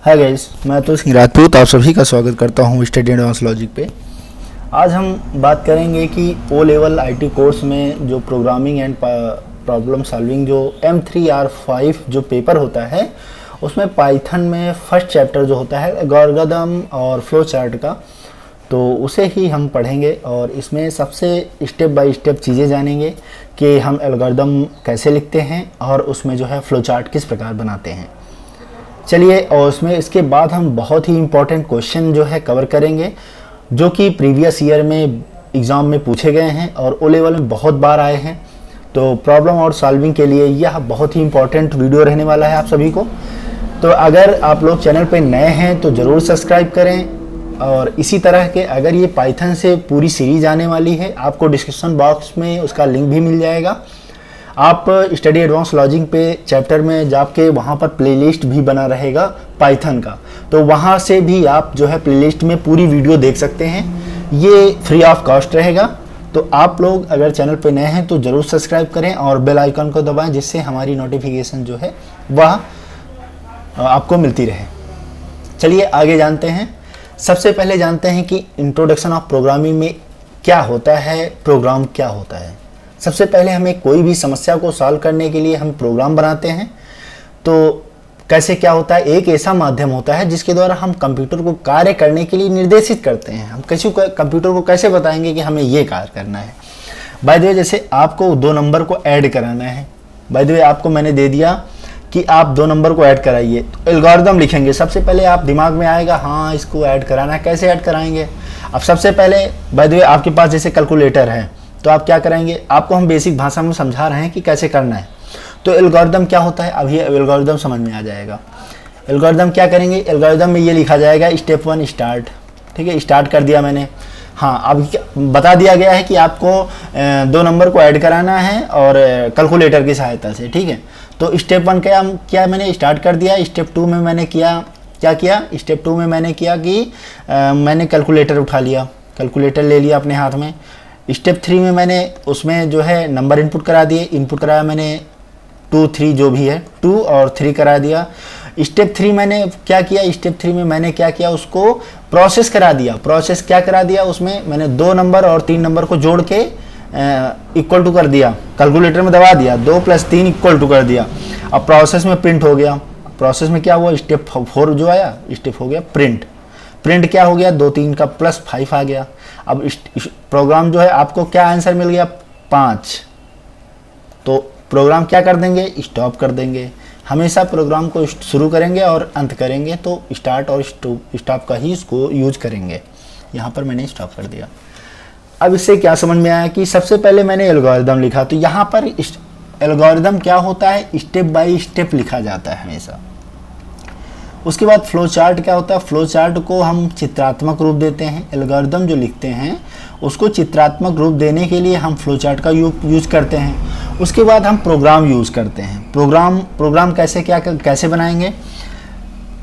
Hi guys, मैं तो सिंह राजपूत आप सभी का स्वागत करता हूँ स्टडी एडवांस लॉजिक पे। आज हम बात करेंगे कि ओ लेवल आईटी कोर्स में जो प्रोग्रामिंग एंड प्रॉब्लम सॉल्विंग जो M3R5 जो पेपर होता है उसमें पाइथन में फर्स्ट चैप्टर जो होता है एल्गोरिदम और फ्लो चार्ट का, तो उसे ही हम पढ़ेंगे और इसमें सबसे स्टेप बाय स्टेप चीज़ें जानेंगे कि हम एल्गोरिदम कैसे लिखते हैं और उसमें जो है फ्लो चार्ट किस प्रकार बनाते हैं। चलिए, और उसमें इसके बाद हम बहुत ही इम्पोर्टेंट क्वेश्चन जो है कवर करेंगे जो कि प्रीवियस ईयर में एग्ज़ाम में पूछे गए हैं और ओ लेवल में बहुत बार आए हैं। तो प्रॉब्लम और सॉल्विंग के लिए यह बहुत ही इम्पोर्टेंट वीडियो रहने वाला है आप सभी को। तो अगर आप लोग चैनल पे नए हैं तो ज़रूर सब्सक्राइब करें और इसी तरह के अगर ये पाइथन से पूरी सीरीज आने वाली है, आपको डिस्क्रिप्शन बॉक्स में उसका लिंक भी मिल जाएगा। आप स्टडी एडवांस लॉजिक पे चैप्टर में जाके वहाँ पर प्लेलिस्ट भी बना रहेगा पाइथन का, तो वहाँ से भी आप जो है प्लेलिस्ट में पूरी वीडियो देख सकते हैं। ये फ्री ऑफ कॉस्ट रहेगा। तो आप लोग अगर चैनल पे नए हैं तो ज़रूर सब्सक्राइब करें और बेल आइकन को दबाएं जिससे हमारी नोटिफिकेशन जो है वह आपको मिलती रहे। चलिए आगे जानते हैं। सबसे पहले जानते हैं कि इंट्रोडक्शन ऑफ प्रोग्रामिंग में क्या होता है, प्रोग्राम क्या होता है। सबसे पहले हमें कोई भी समस्या को सॉल्व करने के लिए हम प्रोग्राम बनाते हैं। तो कैसे क्या होता है, एक ऐसा माध्यम होता है जिसके द्वारा हम कंप्यूटर को कार्य करने के लिए निर्देशित करते हैं। हम कैसे कंप्यूटर को कैसे बताएंगे कि हमें ये कार्य करना है। बाय द वे, जैसे आपको 2 नंबर को ऐड कराना है, बाय द वे आपको मैंने दे दिया कि आप 2 नंबर को ऐड कराइए, तो एल्गोरिदम लिखेंगे। सबसे पहले आप दिमाग में आएगा हाँ इसको ऐड कराना है, कैसे ऐड कराएंगे। अब सबसे पहले बाय द वे आपके पास जैसे कैलकुलेटर है तो आप क्या करेंगे, आपको हम बेसिक भाषा में समझा रहे हैं कि कैसे करना है। तो एल्गोरिदम क्या होता है, अभी एल्गोरिदम समझ में आ जाएगा। एल्गोरिदम क्या करेंगे, एल्गोरिदम में ये लिखा जाएगा स्टेप 1 स्टार्ट। ठीक है, स्टार्ट कर दिया मैंने। हाँ, अब बता दिया गया है कि आपको 2 नंबर को ऐड कराना है और कैलकुलेटर की सहायता से। ठीक है, तो स्टेप 1 क्या मैंने स्टार्ट कर दिया। स्टेप 2 में मैंने क्या किया, स्टेप 2 में मैंने किया कि मैंने कैलकुलेटर उठा लिया, कैलकुलेटर ले लिया अपने हाथ में। स्टेप 3 में मैंने उसमें जो है नंबर इनपुट करा दिए, इनपुट कराया मैंने 2 3 जो भी है 2 और 3 करा दिया। स्टेप 3 मैंने क्या किया, स्टेप 3 में मैंने क्या किया, उसको प्रोसेस करा दिया। प्रोसेस क्या करा दिया, उसमें मैंने 2 नंबर और 3 नंबर को जोड़ के इक्वल टू कर दिया, कैलकुलेटर में दबा दिया, 2 + 3 इक्वल टू कर दिया। अब प्रोसेस में प्रिंट हो गया। प्रोसेस में क्या हुआ, स्टेप 4 जो आया, स्टेप हो गया प्रिंट। प्रिंट क्या हो गया, 2 3 का +5 आ गया। अब प्रोग्राम जो है आपको क्या आंसर मिल गया, 5। तो प्रोग्राम क्या कर देंगे, स्टॉप कर देंगे। हमेशा प्रोग्राम को शुरू करेंगे और अंत करेंगे तो स्टार्ट और स्टॉप का ही इसको यूज करेंगे। यहाँ पर मैंने स्टॉप कर दिया। अब इससे क्या समझ में आया कि सबसे पहले मैंने एल्गोरिदम लिखा, तो यहाँ पर एल्गोरिदम क्या होता है, स्टेप बाय स्टेप लिखा जाता है हमेशा। उसके बाद फ्लो चार्ट क्या होता है, फ्लो चार्ट को हम चित्रात्मक रूप देते हैं। एल्गोरिदम जो लिखते हैं उसको चित्रात्मक रूप देने के लिए हम फ्लो चार्ट का यूज करते हैं। उसके बाद हम प्रोग्राम यूज़ करते हैं। प्रोग्राम कैसे बनाएंगे,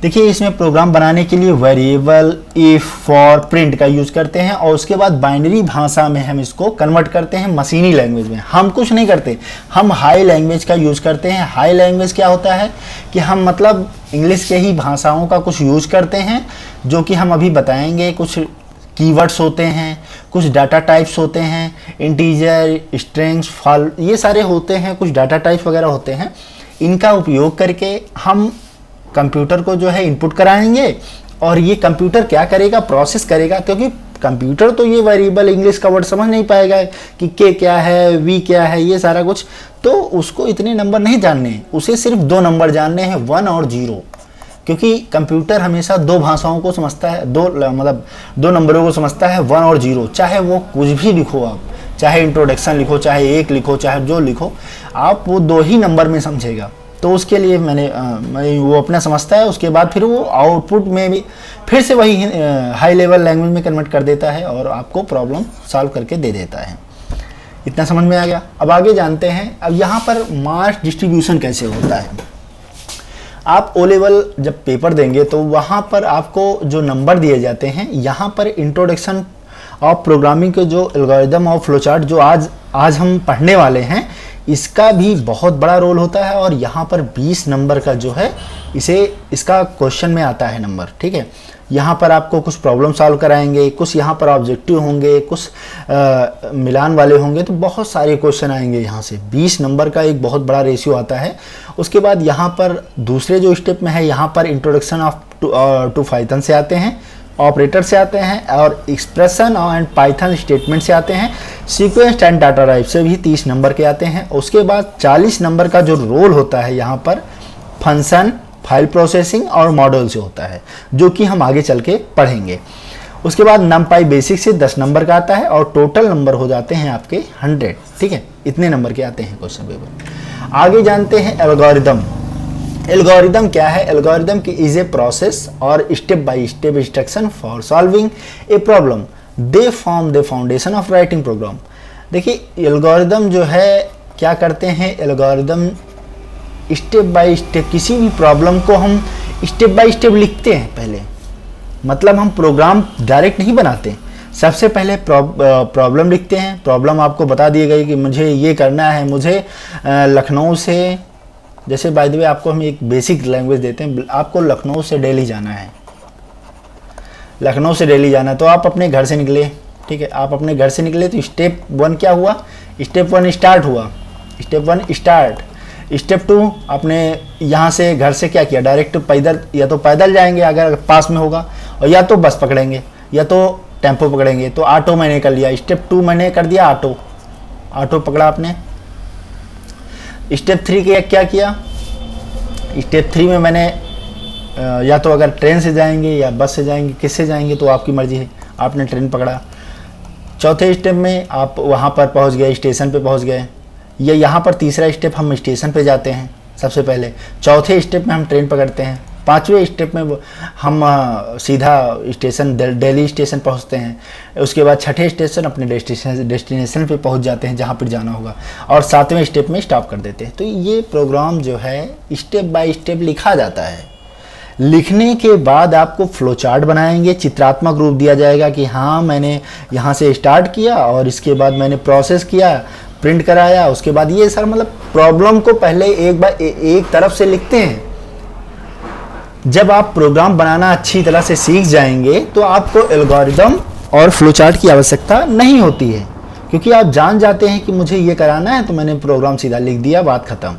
देखिए इसमें प्रोग्राम बनाने के लिए वेरिएबल, इफ, फॉर, प्रिंट का यूज करते हैं और उसके बाद बाइनरी भाषा में हम इसको कन्वर्ट करते हैं मशीनी लैंग्वेज में। हम कुछ नहीं करते, हम हाई लैंग्वेज का यूज करते हैं। हाई लैंग्वेज क्या होता है कि हम मतलब इंग्लिश के ही भाषाओं का कुछ यूज करते हैं जो कि हम अभी बताएंगे। कुछ कीवर्ड्स होते हैं, कुछ डाटा टाइप्स होते हैं, इंटीजर, स्ट्रिंग्स, फॉल, ये सारे होते हैं, कुछ डाटा टाइप्स वगैरह होते हैं। इनका उपयोग करके हम कंप्यूटर को जो है इनपुट कराएंगे और ये कंप्यूटर क्या करेगा, प्रोसेस करेगा। क्योंकि कंप्यूटर तो ये वेरिएबल इंग्लिश का वर्ड समझ नहीं पाएगा कि के क्या है, वी क्या है, ये सारा कुछ, तो उसको इतने नंबर नहीं जानने हैं। उसे सिर्फ 2 नंबर जानने हैं, 1 और 0। क्योंकि कंप्यूटर हमेशा 2 भाषाओं को समझता है, 2 नंबरों को समझता है, 1 और 0। चाहे वो कुछ भी लिखो आप, चाहे इंट्रोडक्शन लिखो, चाहे 1 लिखो, चाहे जो लिखो, आप वो 2 ही नंबर में समझेगा। तो उसके लिए मैंने वो अपना समझता है। उसके बाद फिर वो आउटपुट में भी फिर से वही हाई लेवल लैंग्वेज में कन्वर्ट कर देता है और आपको प्रॉब्लम सॉल्व करके दे देता है। इतना समझ में आ गया। अब आगे जानते हैं। अब यहाँ पर मार्क्स डिस्ट्रीब्यूशन कैसे होता है। आप ओ लेवल जब पेपर देंगे तो वहाँ पर आपको जो नंबर दिए जाते हैं, यहाँ पर इंट्रोडक्शन ऑफ प्रोग्रामिंग के जो एल्गोरिदम और फ्लो चार्ट जो आज हम पढ़ने वाले हैं, इसका भी बहुत बड़ा रोल होता है और यहाँ पर 20 नंबर का जो है इसका क्वेश्चन में आता है नंबर, ठीक है। यहाँ पर आपको कुछ प्रॉब्लम सॉल्व कराएंगे, कुछ यहाँ पर ऑब्जेक्टिव होंगे, कुछ मिलान वाले होंगे, तो बहुत सारे क्वेश्चन आएंगे यहाँ से। 20 नंबर का एक बहुत बड़ा रेशियो आता है। उसके बाद यहाँ पर दूसरे जो स्टेप में है, यहाँ पर इंट्रोडक्शन ऑफ टू पाइथन से आते हैं, ऑपरेटर से आते हैं और एक्सप्रेशन एंड पाइथन स्टेटमेंट से आते हैं, सीक्वेंस एंड डाटा टाइप से भी 30 नंबर के आते हैं। उसके बाद 40 नंबर का जो रोल होता है यहाँ पर फंक्शन, फाइल प्रोसेसिंग और मॉडल से होता है, जो कि हम आगे चल के पढ़ेंगे। उसके बाद नमपाई बेसिक से 10 नंबर का आता है और टोटल नंबर हो जाते हैं आपके 100, ठीक है। इतने नंबर के आते हैं क्वेश्चन पेपर। आगे जानते हैं एल्गोरिदम। एल्गोरिदम क्या है? एल्गोरिदम की इज ए प्रोसेस और step by step instruction for solving a problem, they form the foundation of writing program. देखिए एल्गोरिदम जो है क्या करते हैं, एल्गोरिदम स्टेप बाय स्टेप किसी भी प्रॉब्लम को हम स्टेप बाय स्टेप लिखते हैं पहले, मतलब हम प्रोग्राम डायरेक्ट नहीं बनाते। सबसे पहले प्रॉब्लम लिखते हैं। प्रॉब्लम आपको बता दी गई कि मुझे ये करना है, मुझे लखनऊ से, जैसे बाय द वे आपको हम एक बेसिक लैंग्वेज देते हैं, आपको लखनऊ से दिल्ली जाना है, लखनऊ से दिल्ली जाना है, तो आप अपने घर से निकले, ठीक है। आप अपने घर से निकले तो स्टेप 1 क्या हुआ? स्टेप 1 स्टार्ट हुआ, स्टेप 1 स्टार्ट। स्टेप 2 आपने यहाँ से घर से क्या किया, डायरेक्ट पैदल, या तो पैदल जाएंगे अगर पास में होगा, और या तो बस पकड़ेंगे या तो टेम्पो पकड़ेंगे। तो ऑटो मैंने कर लिया, स्टेप 2 मैंने कर दिया ऑटो, ऑटो पकड़ा आपने। स्टेप 3 के क्या किया? स्टेप 3 में मैंने या तो अगर ट्रेन से जाएंगे या बस से जाएंगे, किससे जाएंगे तो आपकी मर्जी है, आपने ट्रेन पकड़ा। चौथे स्टेप में आप वहाँ पर पहुँच गए, स्टेशन पे पहुँच गए। ये यहाँ पर तीसरा स्टेप, हम स्टेशन पे जाते हैं सबसे पहले। चौथे स्टेप में हम ट्रेन पकड़ते हैं। पांचवें स्टेप में हम सीधा स्टेशन दिल्ली स्टेशन पहुँचते हैं। उसके बाद छठे स्टेशन अपने डेस्टिनेशन पे पहुँच जाते हैं जहाँ पर जाना होगा, और सातवें स्टेप में स्टॉप कर देते हैं। तो ये प्रोग्राम जो है स्टेप बाय स्टेप लिखा जाता है। लिखने के बाद आपको फ्लो चार्ट बनाएंगे, चित्रात्मक रूप दिया जाएगा कि हाँ मैंने यहाँ से स्टार्ट किया और इसके बाद मैंने प्रोसेस किया, प्रिंट कराया, उसके बाद ये सर, मतलब प्रॉब्लम को पहले एक तरफ से लिखते हैं। जब आप प्रोग्राम बनाना अच्छी तरह से सीख जाएंगे तो आपको एल्गोरिदम और फ्लो चार्ट की आवश्यकता नहीं होती है, क्योंकि आप जान जाते हैं कि मुझे ये कराना है, तो मैंने प्रोग्राम सीधा लिख दिया, बात खत्म।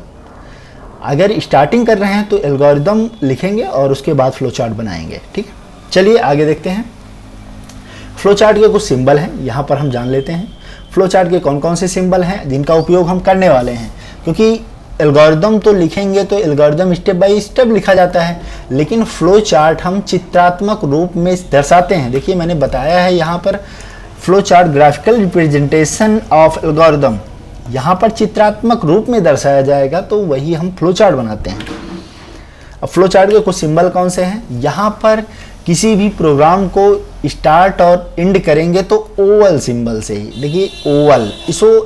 अगर स्टार्टिंग कर रहे हैं तो एल्गोरिदम लिखेंगे और उसके बाद फ्लो चार्ट बनाएंगे, ठीक है। चलिए आगे देखते हैं। फ्लो चार्ट के कुछ सिंबल हैं, यहाँ पर हम जान लेते हैं फ्लो चार्ट के कौन कौन से सिंबल हैं जिनका उपयोग हम करने वाले हैं। क्योंकि एल्गोरिदम तो लिखेंगे तो एल्गोरिदम स्टेप बाय स्टेप लिखा जाता है, लेकिन फ्लो चार्ट हम चित्रात्मक रूप में दर्शाते हैं। देखिए मैंने बताया है यहाँ पर flow chart graphical representation of algorithm, यहाँ पर चित्रात्मक रूप में दर्शाया जाएगा, तो वही हम फ्लो चार्ट बनाते हैं। अब फ्लो चार्ट के कुछ सिंबल कौन से हैं? यहाँ पर किसी भी प्रोग्राम को स्टार्ट और एंड करेंगे तो ओवल सिंबल से ही। देखिए ओवल,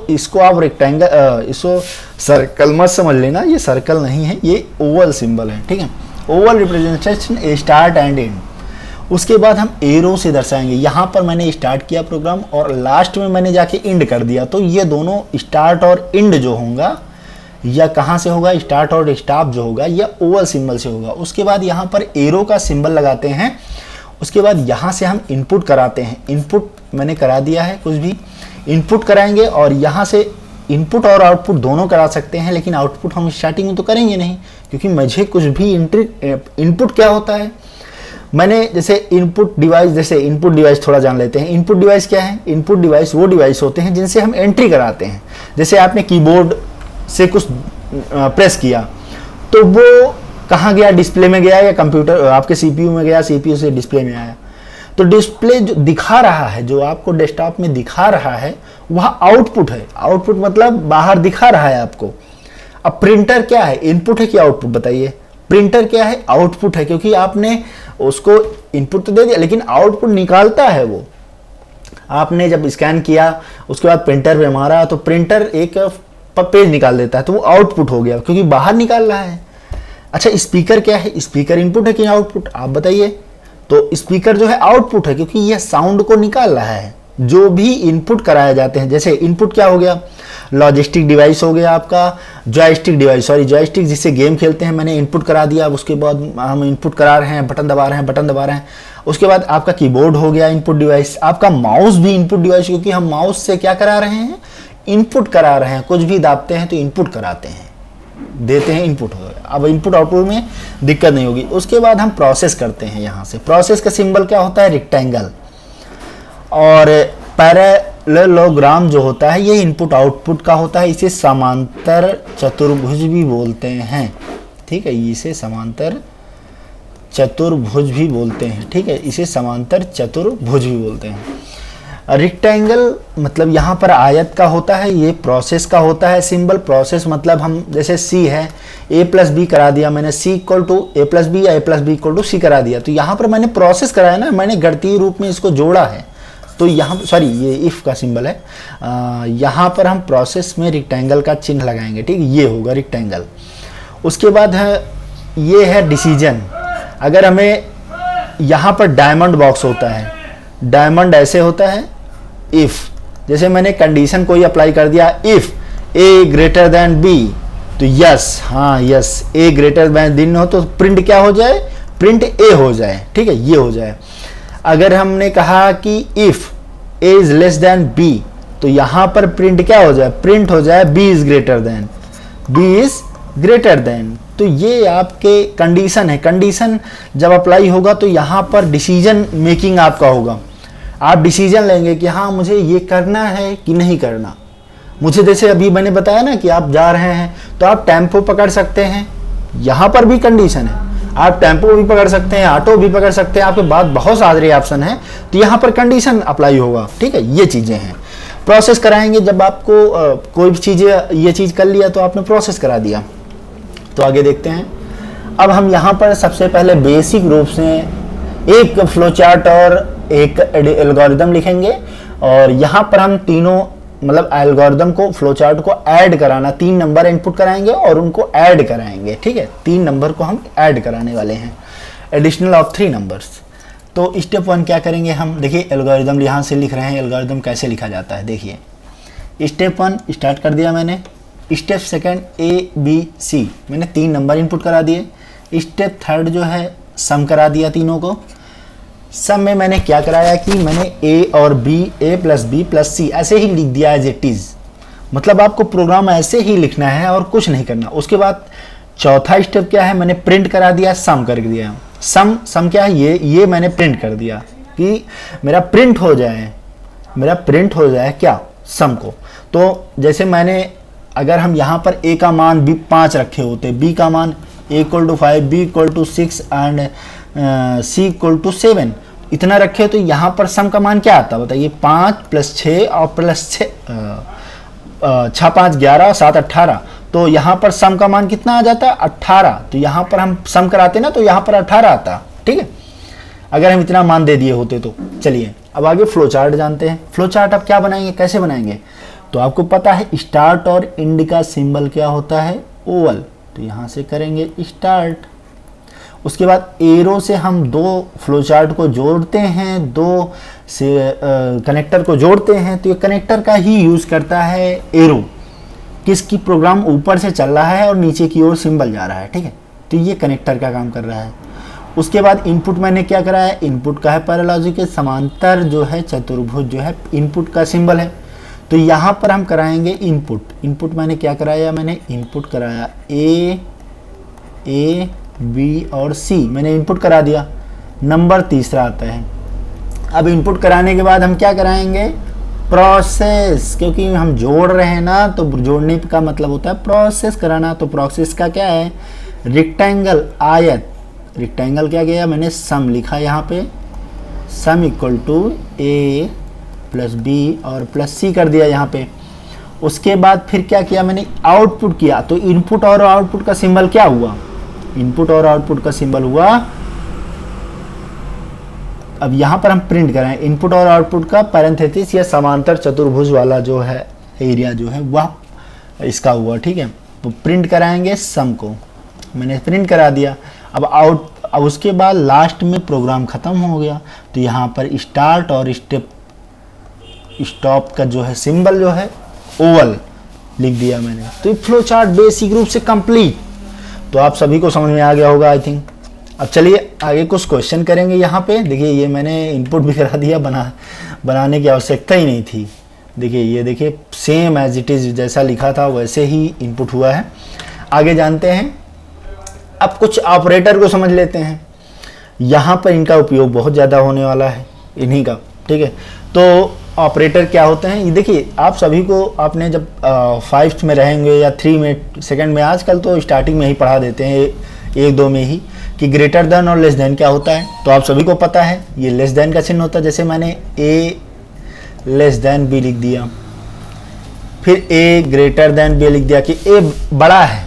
इसको आप रेक्टेंगल, इसको सर्कल मत समझ लेना, ये सर्कल नहीं है, ये ओवल सिंबल है, ठीक है। Oval representation A start and and. उसके बाद हम एरो से दर्शाएंगे। यहाँ पर मैंने स्टार्ट किया प्रोग्राम और लास्ट में मैंने जाके एंड कर दिया, तो ये दोनों स्टार्ट और एंड जो होगा, या कहाँ से होगा, स्टार्ट और स्टॉप जो होगा, या ओवल सिंबल से होगा। उसके बाद यहाँ पर एरो का सिंबल लगाते हैं। उसके बाद यहाँ से हम इनपुट कराते हैं। इनपुट मैंने करा दिया है, कुछ भी इनपुट कराएंगे, और यहाँ से इनपुट और आउटपुट दोनों करा सकते हैं, लेकिन आउटपुट हम स्टार्टिंग में तो करेंगे नहीं, क्योंकि मुझे कुछ भी इनपुट क्या होता है, मैंने जैसे इनपुट डिवाइस थोड़ा जान लेते हैं। इनपुट डिवाइस क्या है? इनपुट डिवाइस वो डिवाइस होते हैं जिनसे हम एंट्री कराते हैं। जैसे आपने कीबोर्ड से कुछ प्रेस किया तो वो कहाँ गया, डिस्प्ले में गया, या कंप्यूटर आपके सीपीयू में गया, सीपीयू से डिस्प्ले में आया। तो डिस्प्ले जो दिखा रहा है, जो आपको डेस्कटॉप में दिखा रहा है, वह आउटपुट है। आउटपुट मतलब बाहर दिखा रहा है आपको। अब प्रिंटर क्या है, इनपुट है कि आउटपुट? बताइए। प्रिंटर क्या है? आउटपुट है, क्योंकि आपने उसको इनपुट तो दे दिया लेकिन आउटपुट निकालता है वो। आपने जब स्कैन किया उसके बाद प्रिंटर पे मारा तो प्रिंटर एक पेज निकाल देता है, तो वो आउटपुट हो गया, क्योंकि बाहर निकाल रहा है। अच्छा स्पीकर क्या है? स्पीकर इनपुट है कि आउटपुट? आप बताइए। तो स्पीकर जो है आउटपुट है, क्योंकि यह साउंड को निकाल रहा है, जो भी इनपुट कराए जाते हैं, जैसे इनपुट क्या हो गया, लॉजिस्टिक डिवाइस हो गया आपका, जॉयस्टिक डिवाइस, सॉरी जॉयस्टिक जिससे गेम खेलते हैं, मैंने इनपुट करा दिया। उसके बाद हम इनपुट करा रहे हैं, बटन दबा रहे हैं, बटन दबा रहे हैं। उसके बाद आपका कीबोर्ड हो गया इनपुट डिवाइस, आपका माउस भी इनपुट डिवाइस, क्योंकि हम माउस से क्या करा रहे हैं, इनपुट करा रहे हैं। कुछ भी दाबते हैं तो इनपुट कराते हैं, देते हैं, इनपुट हो गया। अब इनपुट आउटपुट में दिक्कत नहीं होगी। उसके बाद हम प्रोसेस करते हैं। यहाँ से प्रोसेस का सिंबल क्या होता है, रेक्टेंगल। और पैरेललोग्राम जो होता है ये इनपुट आउटपुट का होता है, इसे समांतर चतुर्भुज भी बोलते हैं। ठीक है, इसे समांतर चतुर्भुज भी बोलते हैं। ठीक है, इसे समांतर चतुर्भुज भी बोलते हैं। रेक्टेंगल मतलब यहाँ पर आयत का होता है, ये प्रोसेस का होता है सिंबल। प्रोसेस मतलब हम जैसे सी है, ए प्लस बी करा दिया मैंने, C equal to A plus B या A plus B equal to C करा दिया। तो यहाँ पर मैंने प्रोसेस कराया ना, मैंने गणितीय रूप में इसको जोड़ा है। तो यहाँ सॉरी ये इफ का सिंबल है, यहाँ पर हम प्रोसेस में रेक्टेंगल का चिन्ह लगाएंगे। ठीक, ये होगा रेक्टेंगल। उसके बाद है ये है डिसीजन। अगर हमें यहाँ पर डायमंड बॉक्स होता है, डायमंड ऐसे होता है इफ, जैसे मैंने कंडीशन कोई अप्लाई कर दिया, if A greater than B, तो यस, हाँ यस, ए ग्रेटर देन हो तो प्रिंट क्या हो जाए, प्रिंट ए हो जाए। ठीक है, ये हो जाए। अगर हमने कहा कि if A is less than B, तो यहां पर प्रिंट क्या हो जाए, प्रिंट हो जाए B is greater than, B is greater than. तो ये आपके कंडीशन है। कंडीशन जब अप्लाई होगा तो यहां पर डिसीजन मेकिंग आपका होगा। आप डिसीजन लेंगे कि हाँ मुझे ये करना है कि नहीं करना। मुझे जैसे अभी मैंने बताया ना कि आप जा रहे हैं तो आप टेम्पो पकड़ सकते हैं, यहाँ पर भी कंडीशन है। आप टेम्पो भी पकड़ सकते हैं, ऑटो भी पकड़ सकते हैं, आपके पास बहुत सारे ऑप्शन हैं, तो यहाँ पर कंडीशन अप्लाई होगा। ठीक है, ये चीज़ें हैं। प्रोसेस कराएंगे जब आपको कोई भी चीज़ें, ये चीज़ कर लिया तो आपने प्रोसेस करा दिया। तो आगे देखते हैं। अब हम यहाँ पर सबसे पहले बेसिक रूप से एक फ्लो चार्ट और एक एल्गोरिदम लिखेंगे, और यहाँ पर हम तीनों मतलब एल्गोरिदम को, फ्लो चार्ट को ऐड कराना, 3 नंबर इनपुट कराएंगे और उनको ऐड कराएंगे। ठीक है, 3 नंबर को हम ऐड कराने वाले हैं, एडिशनल ऑफ 3 नंबर्स। तो स्टेप 1 क्या करेंगे हम, देखिए एल्गोरिदम यहाँ से लिख रहे हैं। एल्गोरिदम कैसे लिखा जाता है, देखिए स्टेप 1 स्टार्ट कर दिया मैंने। स्टेप 2 ए बी सी, मैंने 3 नंबर इनपुट करा दिए। स्टेप 3 जो है सम करा दिया तीनों को। सब में मैंने क्या कराया कि मैंने ए और बी, ए प्लस बी प्लस सी ऐसे ही लिख दिया एज इट इज। मतलब आपको प्रोग्राम ऐसे ही लिखना है और कुछ नहीं करना। उसके बाद चौथा स्टेप क्या है, मैंने प्रिंट करा दिया, सम कर दिया। सम क्या है, ये मैंने प्रिंट कर दिया कि मेरा प्रिंट हो जाए क्या, सम को। तो जैसे मैंने, अगर हम यहाँ पर ए का मान 5 रखे होते, बी का मान A equal to 5, B equal to 6 and C equal to 7 इतना रखे, तो यहाँ पर सम का मान क्या आता है बताइए, 5 + 6 और +6, 6 5 11 7 18। तो यहाँ पर सम का मान कितना आ जाता है, 18। तो यहाँ पर हम सम कराते ना तो यहाँ पर 18 आता। ठीक है, अगर हम इतना मान दे दिए होते तो। चलिए अब आगे फ्लो चार्ट जानते हैं। फ्लो चार्ट अब क्या बनाएंगे, कैसे बनाएंगे, तो आपको पता है स्टार्ट और एंड का सिंबल क्या होता है, ओवल। तो यहाँ से करेंगे स्टार्ट। उसके बाद एरो से हम 2 फ्लो चार्ट को जोड़ते हैं, 2 से कनेक्टर को जोड़ते हैं। तो ये कनेक्टर का ही यूज़ करता है एरो, किसकी प्रोग्राम ऊपर से चल रहा है और नीचे की ओर सिंबल जा रहा है। ठीक है, तो ये कनेक्टर का काम कर रहा है। उसके बाद इनपुट मैंने क्या कराया, इनपुट का है पैरेलॉजिक के समांतर जो है चतुर्भुज जो है इनपुट का सिंबल है। तो यहाँ पर हम कराएंगे इनपुट मैंने क्या कराया, मैंने इनपुट कराया ए बी और सी, मैंने इनपुट करा दिया। नंबर तीसरा आता है। अब इनपुट कराने के बाद हम क्या कराएंगे, प्रोसेस, क्योंकि हम जोड़ रहे हैं ना, तो जोड़ने का मतलब होता है प्रोसेस कराना। तो प्रोसेस का क्या है, रेक्टेंगल, आयत। रेक्टेंगल क्या गया, मैंने सम लिखा यहाँ पे, sum equal to A plus B और प्लस सी कर दिया यहाँ पे। उसके बाद फिर क्या किया, मैंने आउटपुट किया। तो इनपुट और आउटपुट का सिंबल क्या हुआ, इनपुट और आउटपुट का सिंबल हुआ। अब यहाँ पर हम प्रिंट करें इनपुट और आउटपुट का पैरेंथेसिस या समांतर चतुर्भुज वाला जो है एरिया जो है वह इसका हुआ। ठीक है, तो प्रिंट कराएंगे सम को, मैंने प्रिंट करा दिया। अब उसके बाद लास्ट में प्रोग्राम ख़त्म हो गया। तो यहाँ पर स्टार्ट और स्टेप स्टॉप का जो है सिंबल जो है ओवल लिख दिया मैंने। तो ये फ्लो चार्ट बेसिक रूप से कंप्लीट, तो आप सभी को समझ में आ गया होगा आई थिंक। अब चलिए आगे कुछ क्वेश्चन करेंगे। यहाँ पे देखिए ये मैंने इनपुट भी करा दिया, बनाने की आवश्यकता ही नहीं थी। देखिए ये देखिए सेम एज इट इज़ जैसा लिखा था वैसे ही इनपुट हुआ है। आगे जानते हैं, अब कुछ ऑपरेटर को समझ लेते हैं। यहाँ पर इनका उपयोग बहुत ज़्यादा होने वाला है इन्हीं का, ठीक है। तो ऑपरेटर क्या होते हैं, ये देखिए आप सभी को आपने जब 5th में रहेंगे या 3 में, 2nd में, आजकल तो स्टार्टिंग में ही पढ़ा देते हैं 1-2 में ही कि ग्रेटर देन और लेस देन क्या होता है। तो आप सभी को पता है ये लेस देन का चिन्ह होता है। जैसे मैंने ए लेस देन बी लिख दिया, फिर ए ग्रेटर देन बी लिख दिया कि ए बड़ा है।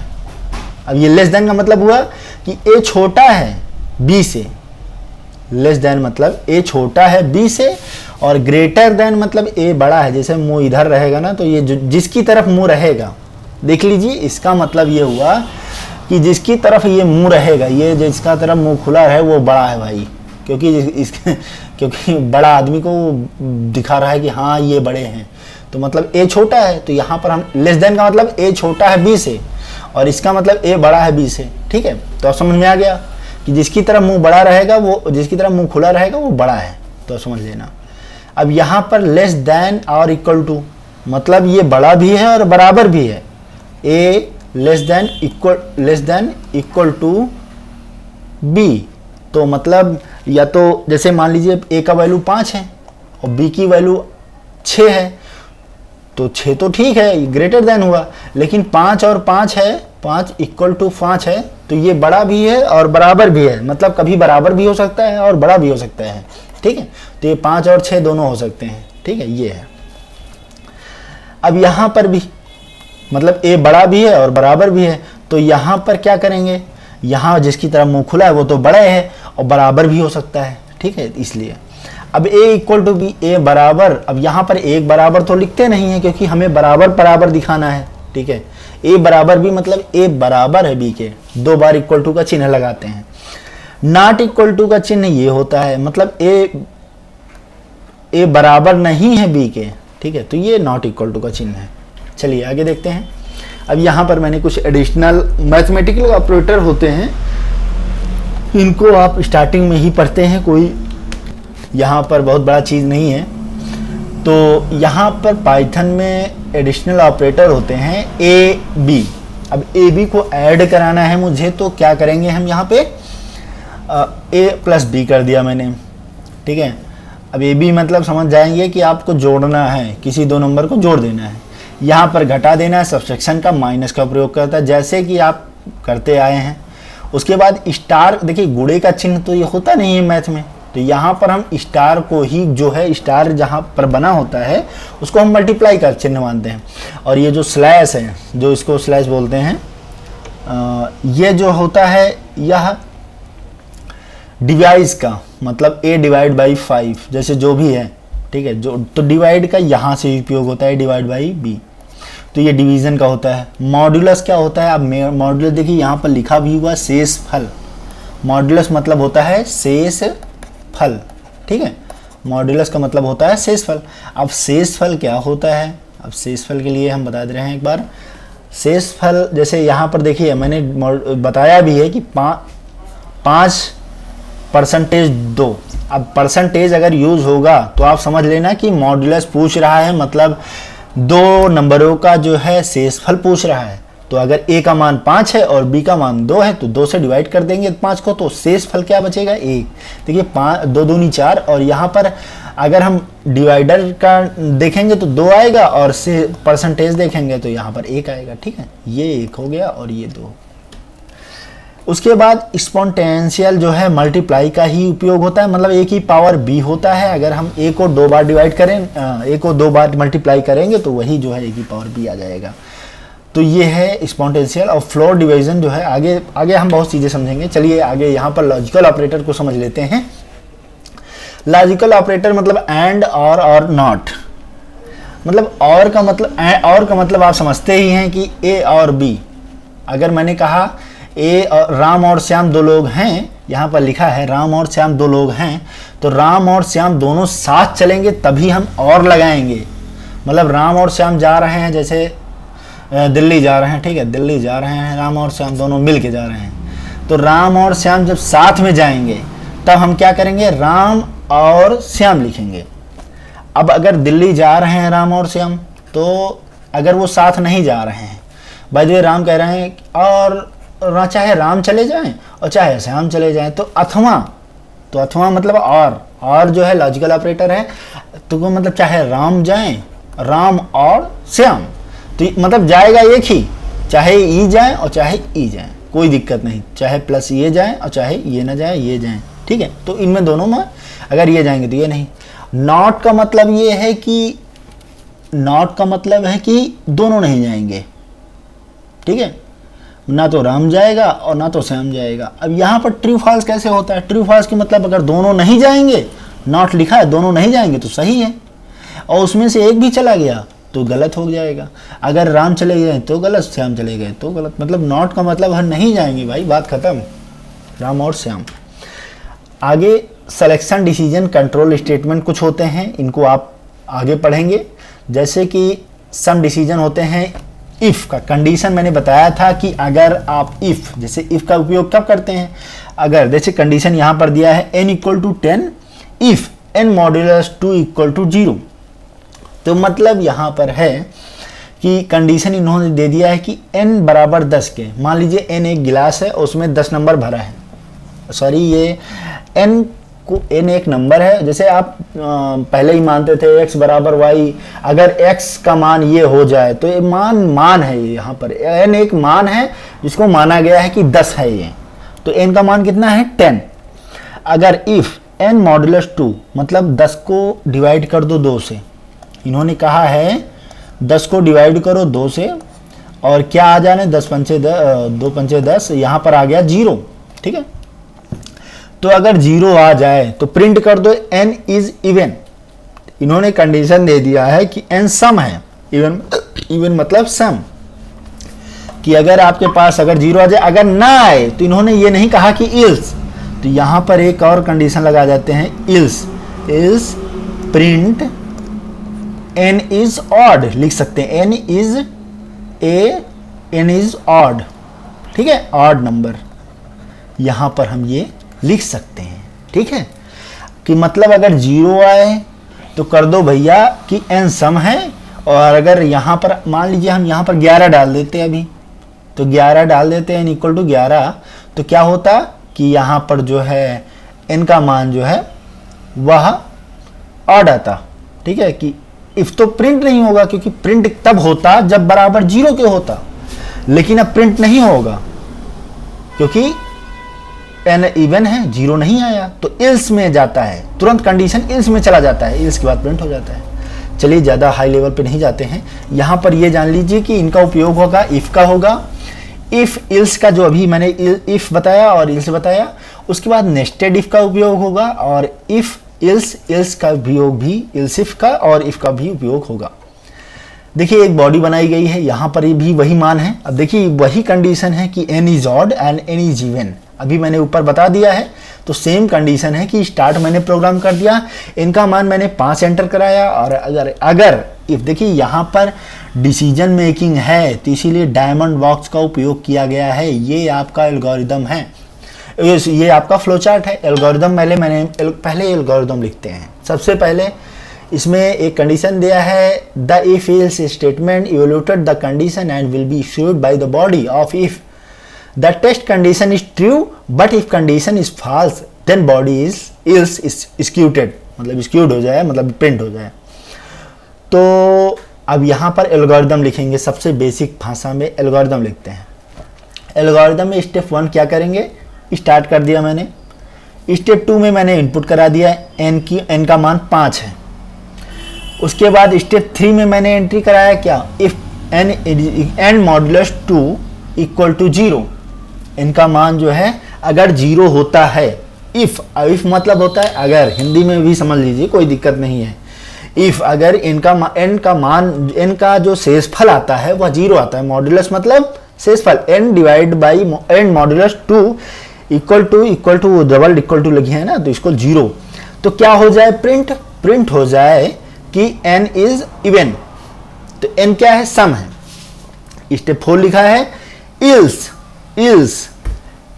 अब ये लेस देन का मतलब हुआ कि ए छोटा है बी से। लेस देन मतलब ए छोटा है बी से, और ग्रेटर देन मतलब ए बड़ा है। जैसे मुंह इधर रहेगा ना, तो ये जिसकी तरफ मुंह रहेगा, देख लीजिए इसका मतलब ये हुआ कि जिसकी तरफ ये मुंह रहेगा, ये जिसका तरफ मुंह खुला है वो बड़ा है भाई, क्योंकि बड़ा आदमी को दिखा रहा है कि हाँ ये बड़े हैं, तो मतलब ए छोटा है। तो यहाँ पर हम लेस देन का मतलब ए छोटा है बी से, और इसका मतलब ए बड़ा है बी से, ठीक है। तो अब समझ में आ गया कि जिसकी तरफ मुंह बड़ा रहेगा वो, जिसकी तरफ मुंह खुला रहेगा वो बड़ा है, तो समझ लेना। अब यहाँ पर लेस देन और इक्वल टू मतलब ये बड़ा भी है और बराबर भी है। A less than equal to B, तो मतलब या तो जैसे मान लीजिए ए का वैल्यू 5 है और बी की वैल्यू 6 है, तो 6 तो ठीक है, ग्रेटर देन हुआ। लेकिन 5 और 5 है, 5 इक्वल टू 5 है, तो ये बड़ा भी है और बराबर भी है। मतलब कभी बराबर भी हो सकता है और बड़ा भी हो सकता है, ठीक है। तो ये 5 और 6 दोनों हो सकते हैं, ठीक है, ये है। अब यहाँ पर भी मतलब ए बड़ा भी है और बराबर भी है, तो यहाँ पर क्या करेंगे, यहाँ जिसकी तरफ मुंह खुला है वो तो बड़ा है और बराबर भी हो सकता है, ठीक है। इसलिए अब ए इक्वल टू बी, ए बराबर, अब यहाँ पर एक बराबर तो लिखते नहीं है क्योंकि हमें बराबर बराबर दिखाना है, ठीक है। ए बराबर भी मतलब ए बराबर है बी के, 2 बार इक्वल टू का चिन्ह लगाते हैं। नॉट इक्वल टू का चिन्ह ये होता है मतलब ए बराबर नहीं है बी के, ठीक है, तो ये नॉट इक्वल टू का चिन्ह है। चलिए आगे देखते हैं। अब यहाँ पर मैंने कुछ एडिशनल मैथमेटिकल ऑपरेटर होते हैं, इनको आप स्टार्टिंग में ही पढ़ते हैं, कोई यहाँ पर बहुत बड़ा चीज़ नहीं है। तो यहाँ पर पाइथन में एडिशनल ऑपरेटर होते हैं ए बी। अब ए बी को ऐड कराना है मुझे, तो क्या करेंगे हम, यहाँ पे ए प्लस बी कर दिया मैंने, ठीक है। अब ए बी मतलब समझ जाएंगे कि आपको जोड़ना है, किसी 2 नंबर को जोड़ देना है। यहाँ पर घटा देना है, सब्सट्रैक्शन का माइनस का प्रयोग करता है जैसे कि आप करते आए हैं। उसके बाद स्टार, देखिए गुणे का चिन्ह तो ये होता नहीं है मैथ में, तो यहाँ पर हम स्टार को ही जो है, स्टार जहाँ पर बना होता है उसको हम मल्टीप्लाई का चिन्ह मानते हैं। और ये जो स्लैश है, जो इसको स्लैश बोलते हैं, ये जो होता है यह डिवाइस का मतलब a डिवाइड बाई 5 जैसे जो भी है, ठीक है। जो तो डिवाइड का यहाँ से उपयोग होता है डिवाइड बाई b, तो ये डिवीजन का होता है। मॉड्यूलस क्या होता है, अब मॉड्यूलस देखिए यहाँ पर लिखा भी हुआ शेष फल। मॉड्यूलस मतलब होता है शेष फल, ठीक है। मॉड्यूलस का मतलब होता है शेष फल। अब शेष फल क्या होता है, अब शेष फल के लिए हम बता दे रहे हैं एक बार। शेष फल जैसे यहाँ पर देखिए मैंने बताया भी है कि 5% 2। अब परसेंटेज अगर यूज होगा तो आप समझ लेना कि मॉड्यूलस पूछ रहा है, मतलब 2 नंबरों का जो है शेषफल पूछ रहा है। तो अगर a का मान 5 है और b का मान 2 है, तो 2 से डिवाइड कर देंगे 5 को, तो शेषफल क्या बचेगा 1। देखिए 2 दूनी 4, और यहाँ पर अगर हम डिवाइडर का देखेंगे तो 2 आएगा, और से परसेंटेज देखेंगे तो यहाँ पर 1 आएगा, ठीक है। ये 1 हो गया और ये 2। उसके बाद एक्सपोनेंशियल जो है मल्टीप्लाई का ही उपयोग होता है, मतलब a की पावर b होता है। अगर हम a को 2 बार डिवाइड करें, a को 2 बार मल्टीप्लाई करेंगे तो वही जो है a की पावर b आ जाएगा। तो ये है एक्सपोनेंशियल। और फ्लोर डिवीजन जो है आगे हम बहुत चीज़ें समझेंगे। चलिए आगे यहाँ पर लॉजिकल ऑपरेटर को समझ लेते हैं। लॉजिकल ऑपरेटर मतलब एंड और नॉट, मतलब और का मतलब आप समझते ही हैं कि a और b। अगर मैंने कहा राम और श्याम दो लोग हैं, यहाँ पर लिखा है राम और श्याम दो लोग हैं, तो राम और श्याम दोनों साथ चलेंगे तभी हम और लगाएंगे। मतलब राम और श्याम जा रहे हैं, जैसे दिल्ली जा रहे हैं, ठीक है, दिल्ली जा रहे हैं, राम और श्याम दोनों मिल के जा रहे हैं, तो राम और श्याम जब साथ में जाएंगे तब हम क्या करेंगे, राम और श्याम लिखेंगे। अब अगर दिल्ली जा रहे हैं राम और श्याम, तो अगर वो साथ नहीं जा रहे हैं, बाय द वे राम कह रहे हैं और चाहे राम चले जाएं और चाहे श्याम चले जाएं, तो अथवा मतलब और जो है लॉजिकल ऑपरेटर है, तो वो मतलब चाहे राम जाएं, राम और श्याम, तो मतलब जाएगा एक ही, चाहे ई जाए और चाहे ई जाए, कोई दिक्कत नहीं, चाहे प्लस ये जाए और चाहे ये ना जाए, ये जाए, ठीक है। तो इनमें दोनों में अगर ये जाएंगे तो ये नहीं। नॉट का मतलब ये है कि दोनों नहीं जाएंगे, ठीक है, ना तो राम जाएगा और ना तो श्याम जाएगा। अब यहाँ पर ट्रू फॉल्स कैसे होता है, ट्रू फॉल्स की मतलब अगर दोनों नहीं जाएंगे, नॉट लिखा है दोनों नहीं जाएंगे तो सही है, और उसमें से एक भी चला गया तो गलत हो जाएगा। अगर राम चले गए तो गलत, श्याम चले गए तो गलत, मतलब नॉट का मतलब हम नहीं जाएंगे भाई, बात खत्म, राम और श्याम। आगे सिलेक्शन डिसीजन कंट्रोल स्टेटमेंट कुछ होते हैं, इनको आप आगे पढ़ेंगे। जैसे कि सम डिसीजन होते हैं, इफ़ का कंडीशन मैंने बताया था कि अगर आप इफ़, जैसे इफ़ का उपयोग कब करते हैं, अगर जैसे कंडीशन यहाँ पर दिया है n = 10 इफ़ n मॉड्यूलस 2 = 0, तो मतलब यहाँ पर है कि कंडीशन इन्होंने दे दिया है कि n बराबर 10 के, मान लीजिए n एक गिलास है और उसमें 10 नंबर भरा है, सॉरी ये n एक नंबर है, जैसे आप पहले ही मानते थे x बराबर y, अगर x का मान ये हो जाए तो ये मान है, यहाँ पर n एक मान है जिसको माना गया है कि 10 है ये, तो n का मान कितना है 10। अगर इफ़ n मॉड्यूलस 2 मतलब 10 को डिवाइड कर दो 2 से, इन्होंने कहा है 10 को डिवाइड करो 2 से और क्या आ जाने 2 पंचे 10, यहाँ पर आ गया 0, ठीक है। तो अगर 0 आ जाए तो प्रिंट कर दो n इज इवन, इन्होंने कंडीशन दे दिया है कि n सम है, इवन मतलब सम, कि अगर आपके पास अगर 0 आ जाए, अगर ना आए तो इन्होंने ये नहीं कहा कि इल्स, तो यहाँ पर एक और कंडीशन लगा जाते हैं, ills print n is odd लिख सकते हैं, n इज ऑड, ठीक है, ऑड नंबर, यहाँ पर हम ये लिख सकते हैं, ठीक है, कि मतलब अगर 0 आए तो कर दो भैया कि n सम है, और अगर यहाँ पर मान लीजिए हम यहाँ पर 11 डाल देते हैं अभी, तो 11 डाल देते हैं n = 11, तो क्या होता कि यहाँ पर जो है n का मान जो है वह ऑड आता, ठीक है, कि इफ तो प्रिंट नहीं होगा, क्योंकि प्रिंट तब होता जब बराबर 0 के होता, लेकिन अब प्रिंट नहीं होगा क्योंकि n इवन है, 0 नहीं आया, तो इल्स में जाता है, तुरंत कंडीशन इल्स में चला जाता है, इल्स के बाद प्रिंट हो जाता है। चलिए ज़्यादा हाई लेवल पे नहीं जाते हैं, यहाँ पर ये जान लीजिए कि इनका उपयोग होगा इफ़ का होगा, इफ़ इल्स का जो अभी मैंने इफ़ बताया और इल्स बताया, उसके बाद नेस्टेड इफ़ का उपयोग होगा, और इफ़ इल्स का उपयोग भी, इल्स इफ़ का और इफ़ का भी उपयोग होगा। देखिए एक बॉडी बनाई गई है, यहाँ पर भी वही मान है। अब देखिए वही कंडीशन है कि n is odd and n is even, अभी मैंने ऊपर बता दिया है, तो सेम कंडीशन है कि स्टार्ट मैंने प्रोग्राम कर दिया, इनका मान मैंने 5 एंटर कराया, और अगर इफ देखिए यहाँ पर डिसीजन मेकिंग है तो इसीलिए डायमंड बॉक्स का उपयोग किया गया है। ये आपका एल्गोरिदम है, ये आपका फ्लो चार्ट है। एल्गोरिदम पहले एल्गोरिदम लिखते हैं। सबसे पहले इसमें एक कंडीशन दिया है, the if else statement evaluated the condition and will be issued by the body of if the test condition is true but if condition is false then body is else executed, मतलब execute हो जाए, मतलब print हो जाए। तो अब यहाँ पर एल्गोरिदम लिखेंगे, सबसे बेसिक भाषा में एल्गोरिदम लिखते हैं। एल्गोरिदम में स्टेप 1 क्या करेंगे, स्टार्ट कर दिया मैंने। स्टेप 2 में मैंने इनपुट करा दिया, n का मान 5 है। उसके बाद स्टेप 3 में मैंने एंट्री कराया क्या, if n modulus 2 equal to 0, इनका मान जो है अगर 0 होता है, इफ मतलब होता है अगर, हिंदी में भी समझ लीजिए कोई दिक्कत नहीं है। इफ अगर n का जो शेषफल आता है वह 0 आता है, मॉड्यूलस मतलब शेषफल n divide by n modulus 2 equal to double equal to लगी है ना, तो इसको 0, तो क्या हो जाए, प्रिंट हो जाए कि n इज इवन, तो n क्या है, सम है। स्टेप 4 लिखा है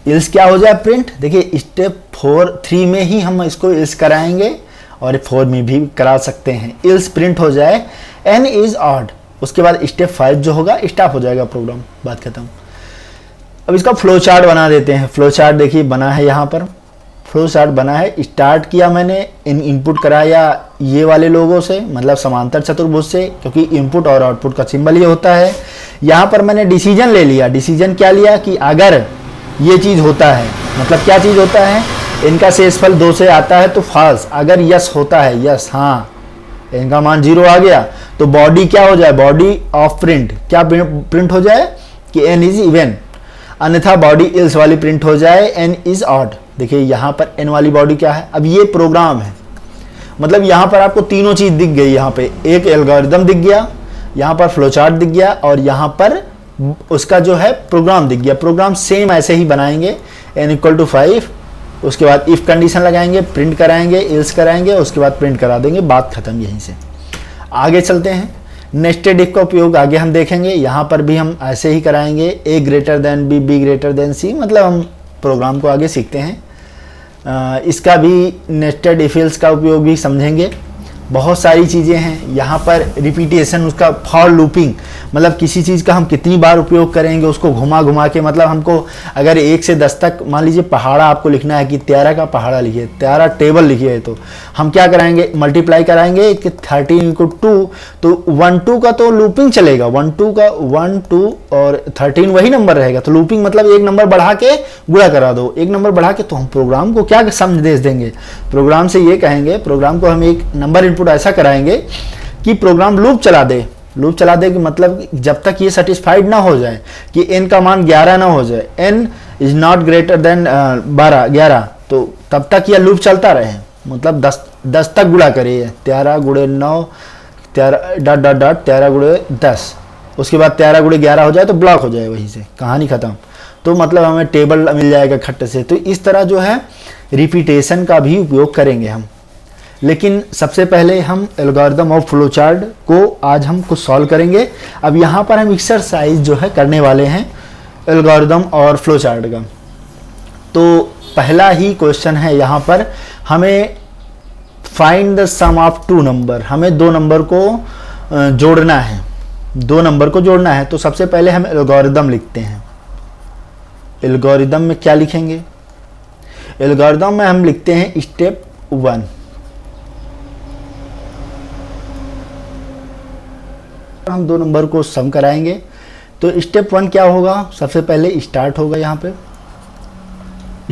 इल्स क्या हो जाए, प्रिंट। देखिए स्टेप 3 में ही हम इसको इल्स कराएंगे और 4 में भी करा सकते हैं। इल्स प्रिंट हो जाए n इज ऑड, उसके बाद स्टेप 5 जो होगा स्टॉप हो जाएगा प्रोग्राम, बात खत्म। अब इसका फ्लो चार्ट बना देते हैं। फ्लो चार्ट देखिए बना है, यहाँ पर फ्लो चार्ट बना है। स्टार्ट किया मैंने इनपुट कराया ये वाले लोगों से, मतलब समांतर चतुर्भुज से, क्योंकि इनपुट और आउटपुट का सिंबल ये होता है। यहाँ पर मैंने डिसीजन ले लिया। डिसीजन क्या लिया कि अगर ये चीज़ होता है, मतलब क्या चीज़ होता है, इनका शेषफल 2 से आता है तो फॉल्स। अगर यस होता है, यस हाँ, इनका मान 0 आ गया, तो बॉडी क्या हो जाए, बॉडी ऑफ प्रिंट क्या प्रिंट हो जाए कि n इज इवन, अन्यथा बॉडी इल्स वाली प्रिंट हो जाए n इज ऑड। देखिए यहाँ पर n वाली बॉडी क्या है, अब ये प्रोग्राम है, मतलब यहाँ पर आपको तीनों चीज दिख गई। यहाँ पे एक एल्गोरिदम दिख गया, यहाँ पर फ्लोचार्ट दिख गया, और यहाँ पर उसका जो है प्रोग्राम दिख गया। प्रोग्राम सेम ऐसे ही बनाएंगे, n इक्वल टू 5, उसके बाद इफ कंडीशन लगाएंगे, प्रिंट कराएंगे, इल्स कराएंगे, उसके बाद प्रिंट करा देंगे, बात खत्म। यहीं से आगे चलते हैं। नेस्टेड इफ का उपयोग आगे हम देखेंगे। यहाँ पर भी हम ऐसे ही कराएंगे, a greater than b, b greater than c, मतलब हम प्रोग्राम को आगे सीखते हैं। इसका भी नेस्टेड इफ एल्स का उपयोग भी समझेंगे। बहुत सारी चीज़ें हैं यहाँ पर। रिपीटेशन, उसका फॉर लूपिंग, मतलब किसी चीज़ का हम कितनी बार उपयोग करेंगे, उसको घुमा घुमा के, मतलब हमको अगर 1 से 10 तक मान लीजिए पहाड़ा आपको लिखना है कि 13 का पहाड़ा लिखिए, 13 टेबल लिखिए, तो हम क्या कराएंगे, मल्टीप्लाई कराएंगे कि 13 × 2, तो 1 2 का तो लूपिंग चलेगा, 1 2 का 1 2 और 13 वही नंबर रहेगा, तो लूपिंग मतलब एक नंबर बढ़ा के गुणा करा दो, एक नंबर बढ़ा के। तो हम प्रोग्राम को क्या संदेश देंगे, प्रोग्राम से ये कहेंगे, प्रोग्राम को हम एक नंबर इनपुट ऐसा कराएंगे कि प्रोग्राम लूप चला दे कि मतलब जब तक ये सेटिस्फाइड ना हो जाए कि n का मान 11 ना हो जाए, n is not greater than 11, तो तब तक यह लूप चलता रहे, मतलब 10 तक गुणा करिए, 13 × 9 13 डॉट डॉट डॉट 13 × 10, उसके बाद 13 × 11 हो जाए तो ब्लॉक हो जाए, वहीं से कहानी खत्म। तो मतलब हमें टेबल मिल जाएगा खट्टे से। तो इस तरह जो है रिपीटेशन का भी उपयोग करेंगे हम। लेकिन सबसे पहले हम एल्गोरिदम ऑफ फ्लोचार्ट को आज हम कुछ सॉल्व करेंगे। अब यहाँ पर हम एक्सरसाइज जो है करने वाले हैं एल्गोरिदम और फ्लोचार्ट का। तो पहला ही क्वेश्चन है यहाँ पर, हमें find the sum of 2 number, हमें 2 नंबर को जोड़ना है, 2 नंबर को जोड़ना है। तो सबसे पहले हम एल्गोरिदम लिखते हैं। एल्गोरिदम में क्या लिखेंगे, एल्गोरिदम में हम लिखते हैं स्टेप 1। हम 2 नंबर को सम कराएंगे। तो स्टेप 1 क्या होगा, सबसे पहले स्टार्ट होगा, यहाँ पे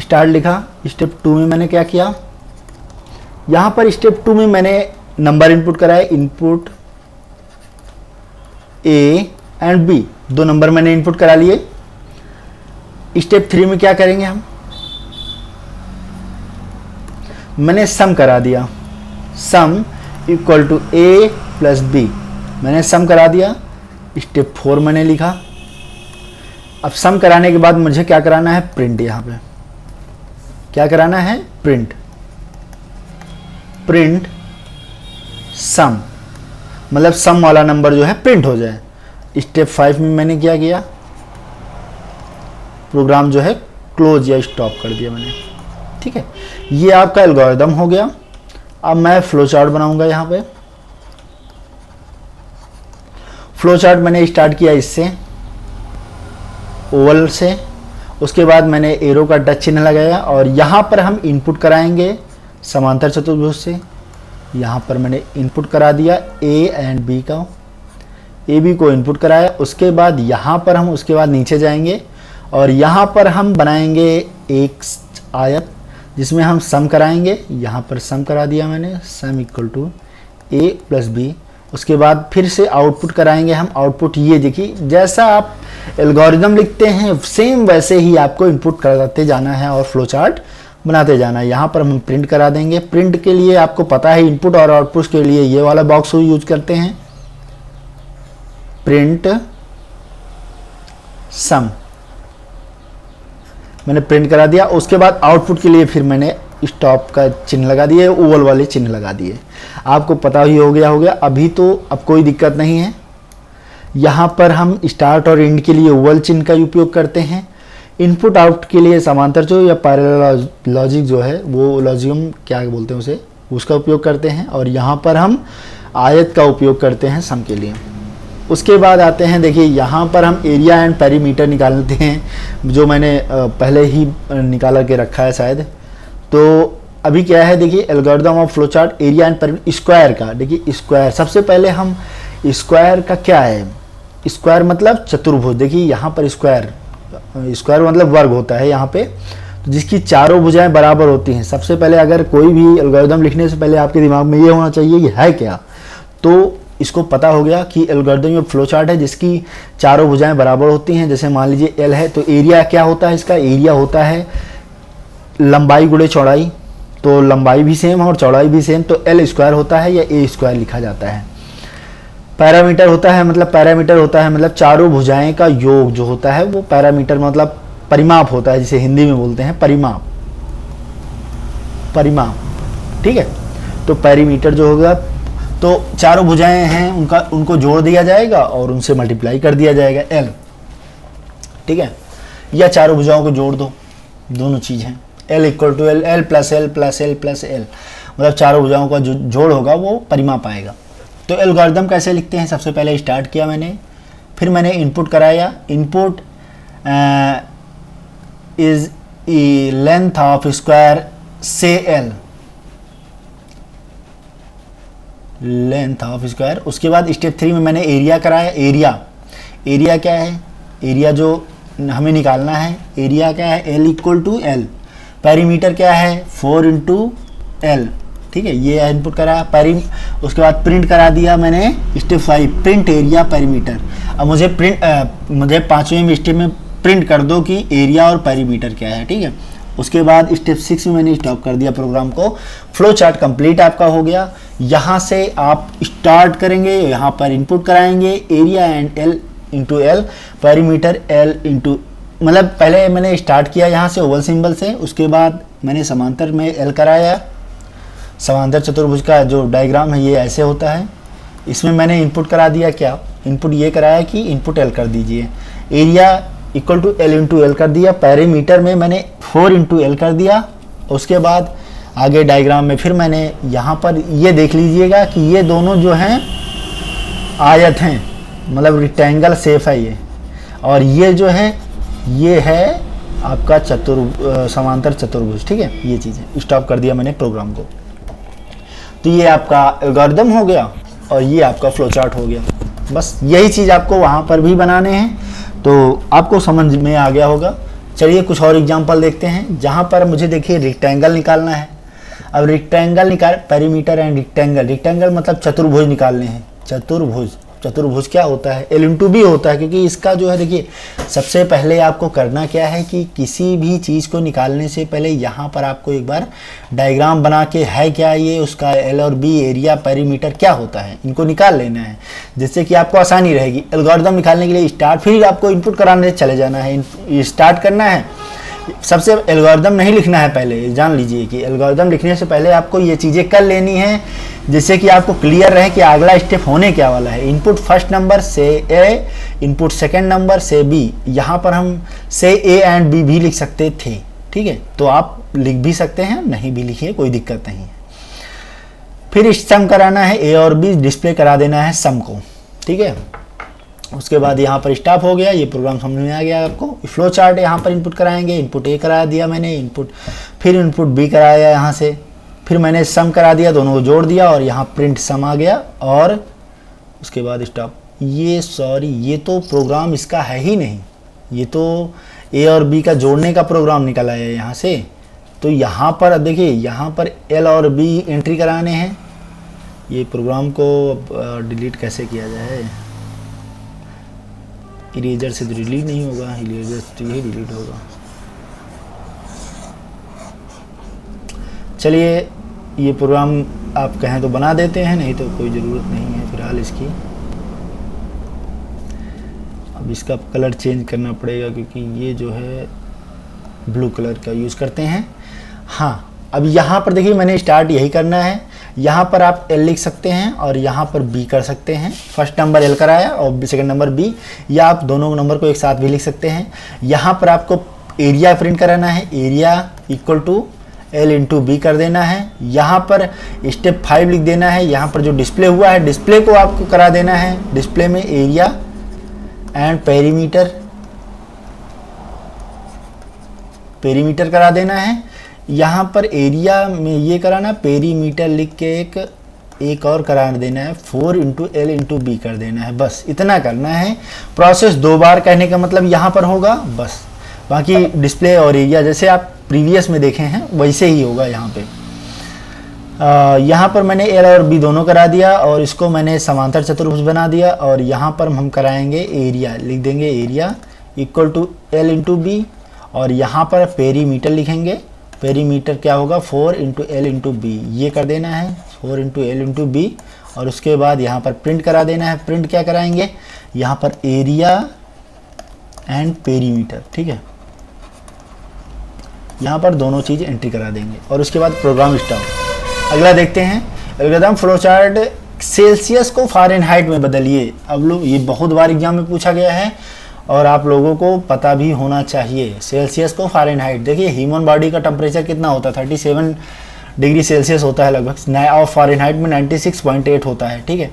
स्टार्ट लिखा। स्टेप 2 में मैंने क्या किया, यहाँ पर स्टेप 2 में मैंने नंबर इनपुट कराए, input A and B, 2 number मैंने इनपुट करा लिए। स्टेप 3 में क्या करेंगे हम, मैंने सम करा दिया, sum equal to A plus B, मैंने सम करा दिया। स्टेप 4 मैंने लिखा। अब सम कराने के बाद मुझे क्या कराना है, प्रिंट। यहाँ पे क्या कराना है, प्रिंट सम, मतलब सम वाला नंबर जो है प्रिंट हो जाए। स्टेप 5 में मैंने क्या किया, प्रोग्राम जो है क्लोज या स्टॉप कर दिया मैंने। ठीक है, ये आपका एल्गोरिदम हो गया। अब मैं फ्लो चार्ट बनाऊंगा। यहाँ पे फ्लो चार्ट मैंने स्टार्ट किया इससे, ओवल से, उसके बाद मैंने एरो का टच चिन्ह लगाया और यहाँ पर हम इनपुट कराएंगे समांतर चतुर्भुज से। यहाँ पर मैंने इनपुट करा दिया A एंड B का, AB को इनपुट कराया। उसके बाद यहाँ पर हम उसके बाद नीचे जाएंगे और यहाँ पर हम बनाएंगे एक आयत जिसमें हम सम कराएंगे। यहाँ पर सम करा दिया मैंने, sum equal to A plus B। उसके बाद फिर से आउटपुट कराएंगे हम। आउटपुट ये देखिए, जैसा आप एल्गोरिदम लिखते हैं सेम वैसे ही आपको इनपुट कराते जाना है और फ्लो चार्ट बनाते जाना है। यहाँ पर हम प्रिंट करा देंगे। प्रिंट के लिए आपको पता है इनपुट और आउटपुट के लिए ये वाला बॉक्स यूज करते हैं, प्रिंट सम मैंने प्रिंट करा दिया। उसके बाद आउटपुट के लिए फिर मैंने स्टॉप का चिन्ह लगा दिए, ओवल वाले चिन्ह लगा दिए। आपको पता ही हो गया अभी तो अब कोई दिक्कत नहीं है। यहाँ पर हम स्टार्ट और एंड के लिए ओवल चिन्ह का उपयोग करते हैं। इनपुट आउट के लिए समांतर जो या पैरेलल लॉजिक जो है वो लॉजिकम क्या बोलते हैं उसे, उसका उपयोग करते हैं। और यहाँ पर हम आयत का उपयोग करते हैं सम के लिए। उसके बाद आते हैं, देखिए यहाँ पर हम एरिया एंड पेरीमीटर निकालते हैं, जो मैंने पहले ही निकाला के रखा है शायद। तो अभी क्या है, देखिए algorithm of flow chart area and perimeter square का। देखिए स्क्वायर, सबसे पहले हम स्क्वायर का क्या है, स्क्वायर मतलब चतुर्भुज। देखिए यहाँ पर स्क्वायर मतलब वर्ग होता है यहाँ पे, तो जिसकी चारों भुजाएं बराबर होती हैं। सबसे पहले अगर कोई भी एल्गोरिथम लिखने से पहले आपके दिमाग में ये होना चाहिए कि है क्या, तो इसको पता हो गया कि एल्गोरिथम में फ्लो चार्ट है जिसकी चारों भुजाएं बराबर होती हैं। जैसे मान लीजिए एल है, तो एरिया क्या होता है, इसका एरिया होता है लंबाई गुणे चौड़ाई, तो लंबाई भी सेम और चौड़ाई भी सेम, तो एल स्क्वायर होता है या ए स्क्वायर लिखा जाता है। पैरामीटर होता है मतलब चारों भुजाएं का योग जो होता है वो पैरामीटर मतलब परिमाप होता है, जिसे हिंदी में बोलते हैं परिमाप। ठीक है, तो पेरीमीटर जो होगा, तो चारों भुजाएं हैं उनको जोड़ दिया जाएगा और उनसे मल्टीप्लाई कर दिया जाएगा एल। ठीक है, या चारों भुजाओं को जोड़ दो, दोनों चीज़ हैं। L equal to L, L plus L plus L plus L, मतलब चारों भुजाओं का जो जोड़ होगा वो परिमाप आएगा। तो एल्गोरिथम कैसे लिखते हैं, सबसे पहले स्टार्ट किया मैंने, फिर मैंने इनपुट कराया। Input is length of square से एल, लेंथ ऑफ स्क्वायर। उसके बाद स्टेप 3 में मैंने एरिया कराया। एरिया क्या है, एरिया जो हमें निकालना है, एरिया क्या है, L equal to L. Perimeter क्या है, 4 इंटू एल। ठीक है, ये इनपुट करा उसके बाद प्रिंट करा दिया मैंने स्टेप 5, प्रिंट एरिया पेरीमीटर। अब मुझे 5वें स्टेप में प्रिंट कर दो कि एरिया और पेरीमीटर क्या है। ठीक है, उसके बाद स्टेप 6 में मैंने स्टॉप कर दिया प्रोग्राम को। फ्लो चार्ट कंप्लीट आपका हो गया। यहाँ से आप स्टार्ट करेंगे, यहाँ पर इनपुट कराएंगे area and L into L, perimeter L into, मतलब पहले मैंने स्टार्ट किया यहाँ से ओवल सिंबल से, उसके बाद मैंने समांतर में एल कराया। समांतर चतुर्भुज का जो डायग्राम है ये ऐसे होता है। इसमें मैंने इनपुट करा दिया, क्या इनपुट ये कराया कि इनपुट एल कर दीजिए, area equal to L into L कर दिया। पेरीमीटर में मैंने 4 इंटू एल कर दिया। उसके बाद आगे डायग्राम में फिर मैंने यहाँ पर ये देख लीजिएगा कि ये दोनों जो हैं आयत हैं, मतलब रेक्टेंगल शेप है ये, और ये जो है ये है आपका समांतर चतुर्भुज। ठीक है, ये चीज़ है। स्टॉप कर दिया मैंने प्रोग्राम को। तो ये आपका एल्गोरिथम हो गया और ये आपका फ्लो चार्ट हो गया। बस यही चीज़ आपको वहाँ पर भी बनाने हैं, तो आपको समझ में आ गया होगा। चलिए कुछ और एग्जांपल देखते हैं, जहाँ पर मुझे देखिए रेक्टेंगल निकालना है। अब रेक्टेंगल पेरीमीटर एंड रेक्टेंगल मतलब चतुर्भुज निकालने हैं। चतुर्भुज क्या होता है, एल इंटू बी होता है, क्योंकि इसका जो है देखिए सबसे पहले आपको करना क्या है कि किसी भी चीज़ को निकालने से पहले यहाँ पर आपको एक बार डायग्राम बना के है क्या ये उसका एल और बी, एरिया पेरीमीटर क्या होता है, इनको निकाल लेना है, जिससे कि आपको आसानी रहेगी। एल्गोरिथम निकालने के लिए स्टार्ट, फिर आपको इनपुट कराने चले जाना है, स्टार्ट करना है। सबसे एल्गोरिथम नहीं लिखना है, पहले जान लीजिए कि एल्गोरिथम लिखने से पहले आपको ये चीज़ें कर लेनी है, जिससे कि आपको क्लियर रहे कि अगला स्टेप होने क्या वाला है। इनपुट फर्स्ट नंबर से ए, इनपुट सेकंड नंबर से बी। यहाँ पर हम से ए एंड बी भी लिख सकते थे। ठीक है, तो आप लिख भी सकते हैं, नहीं भी लिखिए, कोई दिक्कत नहीं है। फिर सम कराना है, ए और बी डिस्प्ले करा देना है सम को। ठीक है, उसके बाद यहाँ पर स्टॉप हो गया, ये प्रोग्राम समझ में आ गया आपको। फ्लो चार्ट यहाँ पर इनपुट कराएंगे, इनपुट ए करा दिया मैंने, फिर इनपुट बी कराया यहाँ से, फिर मैंने सम करा दिया, दोनों को जोड़ दिया और यहाँ प्रिंट सम आ गया और उसके बाद स्टॉप। ये तो प्रोग्राम इसका है ही नहीं, ये तो ए और बी का जोड़ने का प्रोग्राम निकला है यहाँ से। तो यहाँ पर देखिए, यहाँ पर एल और बी एंट्री कराने हैं। ये प्रोग्राम को डिलीट कैसे किया जाए, इरेजर से डिलीट नहीं होगा, इरेजर से ही डिलीट होगा। चलिए ये प्रोग्राम आप कहें तो बना देते हैं, नहीं तो कोई ज़रूरत नहीं है फिलहाल इसकी। अब इसका कलर चेंज करना पड़ेगा क्योंकि ये जो है ब्लू कलर का यूज़ करते हैं। हाँ, अब यहाँ पर देखिए मैंने स्टार्ट यही करना है। यहाँ पर आप एल लिख सकते हैं और यहाँ पर बी कर सकते हैं। फर्स्ट नंबर एल कराया और सेकंड नंबर बी, या आप दोनों नंबर को एक साथ भी लिख सकते हैं। यहाँ पर आपको एरिया प्रिंट कराना है, area equal to L into B कर देना है। यहाँ पर स्टेप 5 लिख देना है। यहाँ पर जो डिस्प्ले हुआ है डिस्प्ले को आपको करा देना है। डिस्प्ले में एरिया एंड पेरीमीटर करा देना है। यहाँ पर एरिया में ये कराना, पेरीमीटर लिख के एक और करा देना है, 4 इंटू एल इंटू बी कर देना है। बस इतना करना है। प्रोसेस 2 बार कहने का मतलब यहाँ पर होगा बस। बाकी डिस्प्ले और एरिया जैसे आप प्रीवियस में देखे हैं वैसे ही होगा यहाँ पे। यहाँ पर मैंने एल और बी दोनों करा दिया और इसको मैंने समांतर चतुर्भुज बना दिया। और यहाँ पर हम कराएंगे एरिया, लिख देंगे area equal to L into B, और यहाँ पर पेरीमीटर लिखेंगे। पेरीमीटर क्या होगा, 4 इंटू एल इंटू बी, ये कर देना है 4 इंटू एल इंटू बी। और उसके बाद यहाँ पर प्रिंट करा देना है। प्रिंट क्या कराएंगे, यहाँ पर एरिया एंड पेरीमीटर, ठीक है। यहाँ पर दोनों चीज़ एंट्री करा देंगे और उसके बाद प्रोग्राम स्टार्ट। अगला देखते हैं एल्गोरिथम फ्लो चार्ट। सेल्सियस को फ़ारेनहाइट में बदलिए। अब लोग ये बहुत बार एग्जाम में पूछा गया है और आप लोगों को पता भी होना चाहिए। सेल्सियस को फ़ारेनहाइट, देखिए ह्यूमन बॉडी का टेम्परेचर कितना होता है, 37 डिग्री सेल्सियस होता है लगभग, और फ़ारेनहाइट में 96.8 होता है, ठीक है।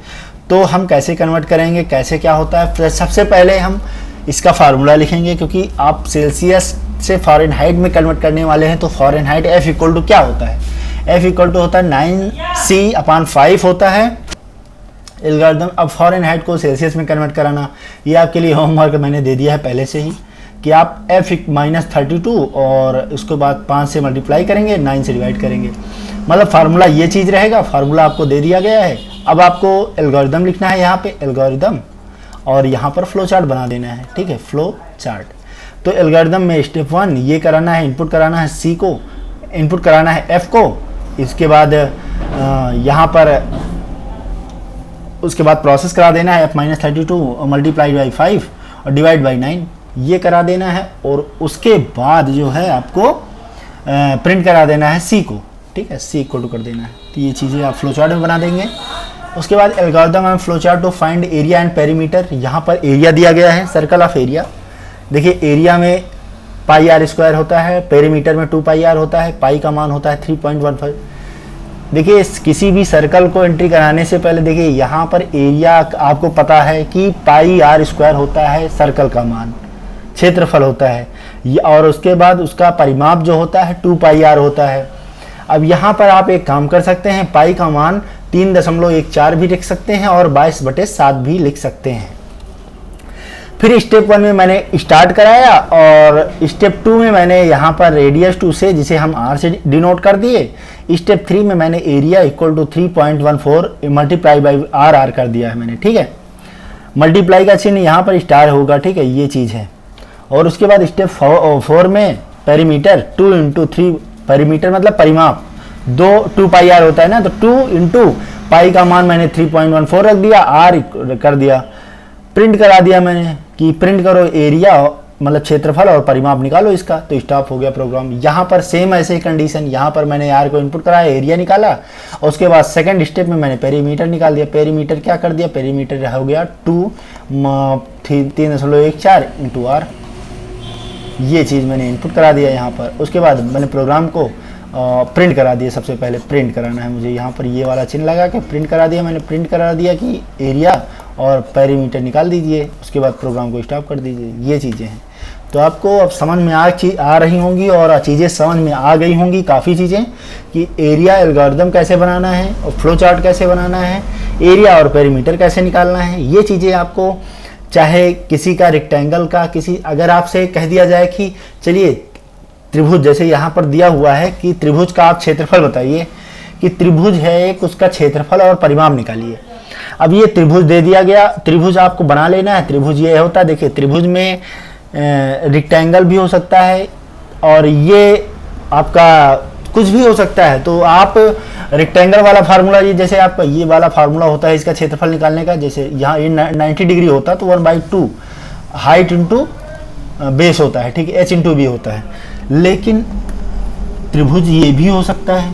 तो हम कैसे कन्वर्ट करेंगे, कैसे क्या होता है, सबसे पहले हम इसका फार्मूला लिखेंगे क्योंकि आप सेल्सियस से फ़ारेनहाइट में कन्वर्ट करने वाले हैं। तो फ़ारेनहाइट F इक्वल टू क्या होता है, F इक्वल टू होता है 9C/5 होता है एल्गोरिथम। अब फ़ारेनहाइट को सेल्सियस में कन्वर्ट कराना, ये आपके लिए होमवर्क मैंने दे दिया है पहले से ही कि आप F-32 और उसके बाद 5 से मल्टीप्लाई करेंगे, 9 से डिवाइड करेंगे, मतलब फार्मूला ये चीज़ रहेगा। फार्मूला आपको दे दिया गया है। अब आपको एल्गोरिथम लिखना है यहाँ पे एल्गोरिथम, और यहाँ पर फ्लो चार्ट बना देना है, ठीक है, फ्लो चार्ट। तो एल्गोरिथम में स्टेप 1 ये कराना है, इनपुट कराना है C को, इनपुट कराना है F को। इसके बाद यहाँ पर उसके बाद प्रोसेस करा देना है F-32 मल्टीप्लाई बाई 5 और डिवाइड बाई 9, ये करा देना है। और उसके बाद जो है आपको प्रिंट करा देना है C को, ठीक है, C इक्वल टू कर देना है। तो ये चीज़ें आप फ्लो चार्ट में बना देंगे। उसके बाद algorithm and flow chart to find area and perimeter. यहाँ पर एरिया दिया गया है, सर्कल ऑफ एरिया। देखिए एरिया में πr² होता है, पेरीमीटर में 2πr होता है, पाई का मान होता है 3.15। देखिए किसी भी सर्कल को एंट्री कराने से पहले देखिए यहाँ पर एरिया आपको पता है कि πr² होता है सर्कल का मान, क्षेत्रफल होता है, और उसके बाद उसका परिमाप जो होता है 2πr होता है। अब यहाँ पर आप एक काम कर सकते हैं, पाई का मान 3.14 भी लिख सकते हैं और 22/7 भी लिख सकते हैं। फिर स्टेप 1 में मैंने स्टार्ट कराया और स्टेप 2 में मैंने यहाँ पर रेडियस 2 से, जिसे हम r से डिनोट कर दिए। स्टेप 3 में मैंने area equal to 3.14 multiply by r कर दिया है मैंने, ठीक है। मल्टीप्लाई का चिन्ह यहाँ पर स्टार होगा, ठीक है, ये चीज़ है। और उसके बाद स्टेप 4 में पेरीमीटर 2 इंटू 3, पेरीमीटर मतलब परिमाप, 2πr होता है ना, तो 2 इंटू पाई का मान मैंने 3.14 रख दिया, r कर दिया। प्रिंट करा दिया मैंने कि प्रिंट करो एरिया मतलब क्षेत्रफल और परिमाप निकालो इसका। तो स्टॉप हो गया प्रोग्राम। यहाँ पर सेम ऐसे ही कंडीशन, यहाँ पर मैंने r को इनपुट कराया, एरिया निकाला, और उसके बाद सेकंड स्टेप में मैंने पेरीमीटर निकाल दिया। पेरीमीटर क्या कर दिया, पेरीमीटर हो गया 3.14 इंटू r, ये चीज़ मैंने इनपुट करा दिया यहाँ पर। उसके बाद मैंने प्रोग्राम को प्रिंट करा दिया। सबसे पहले प्रिंट कराना है मुझे, यहाँ पर ये वाला चिन्ह लगा के प्रिंट करा दिया मैंने। प्रिंट करा दिया कि एरिया और पेरीमीटर निकाल दीजिए, उसके बाद प्रोग्राम को स्टॉप कर दीजिए। ये चीज़ें हैं। तो आपको अब समझ में आ रही होंगी और चीज़ें समझ में आ गई होंगी काफ़ी चीज़ें कि एरिया एल्गोरिथम कैसे बनाना है और फ्लो चार्ट कैसे बनाना है, एरिया और पेरीमीटर कैसे निकालना है। ये चीज़ें आपको, चाहे किसी का रेक्टेंगल का, किसी अगर आपसे कह दिया जाए कि चलिए त्रिभुज, जैसे यहाँ पर दिया हुआ है कि त्रिभुज का आप क्षेत्रफल बताइए कि त्रिभुज है एक, उसका क्षेत्रफल और परिमाप निकालिए। अब ये त्रिभुज दे दिया गया, त्रिभुज आपको बना लेना है। त्रिभुज ये होता है, देखिए त्रिभुज में रेक्टेंगल भी हो सकता है और ये आपका कुछ भी हो सकता है। तो आप रेक्टेंगल वाला फार्मूला, ये जैसे आपका ये वाला फार्मूला होता है इसका क्षेत्रफल निकालने का, जैसे यहाँ ये 90 डिग्री होता है तो 1/2 हाइट इंटू बेस होता है, ठीक है, h इंटू बी होता है। लेकिन त्रिभुज ये भी हो सकता है,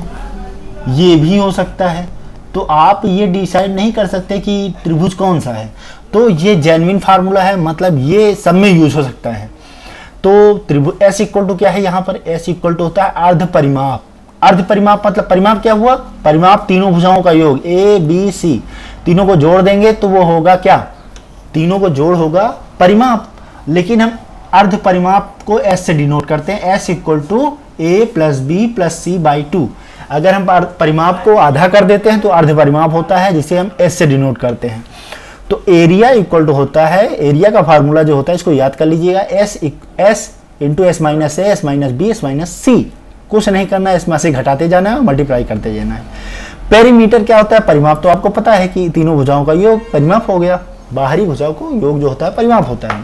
ये भी हो सकता है, तो आप ये डिसाइड नहीं कर सकते कि त्रिभुज कौन सा है। तो ये जेन्युइन फार्मूला है, मतलब ये सब में यूज हो सकता है। तो त्रिभुज S इक्वल टू क्या है, यहाँ पर S इक्वल टू होता है अर्ध परिमाप। अर्ध परिमाप मतलब परिमाप क्या हुआ, परिमाप तीनों भुजाओं का योग, A B C, तीनों को जोड़ देंगे तो वो होगा क्या, तीनों को जोड़ होगा परिमाप। लेकिन हम अर्ध परिमाप को S से डिनोट करते हैं, S equal to A plus B plus C by 2। अगर हम परिमाप को आधा कर देते हैं तो अर्ध परिमाप होता है, जिसे हम S से डिनोट करते हैं। तो एरिया इक्वल टू होता है, एरिया का फार्मूला जो होता है इसको याद कर लीजिएगा, S into S minus A S minus B S minus C. कुछ नहीं करना है, इसमें से घटाते जाना है, मल्टीप्लाई करते जाना है। पेरीमीटर क्या होता है, परिमाप तो आपको पता है कि तीनों भुजाओं का योग परिमाप हो गया, बाहरी भुजाओं को योग जो होता है परिमाप होता है।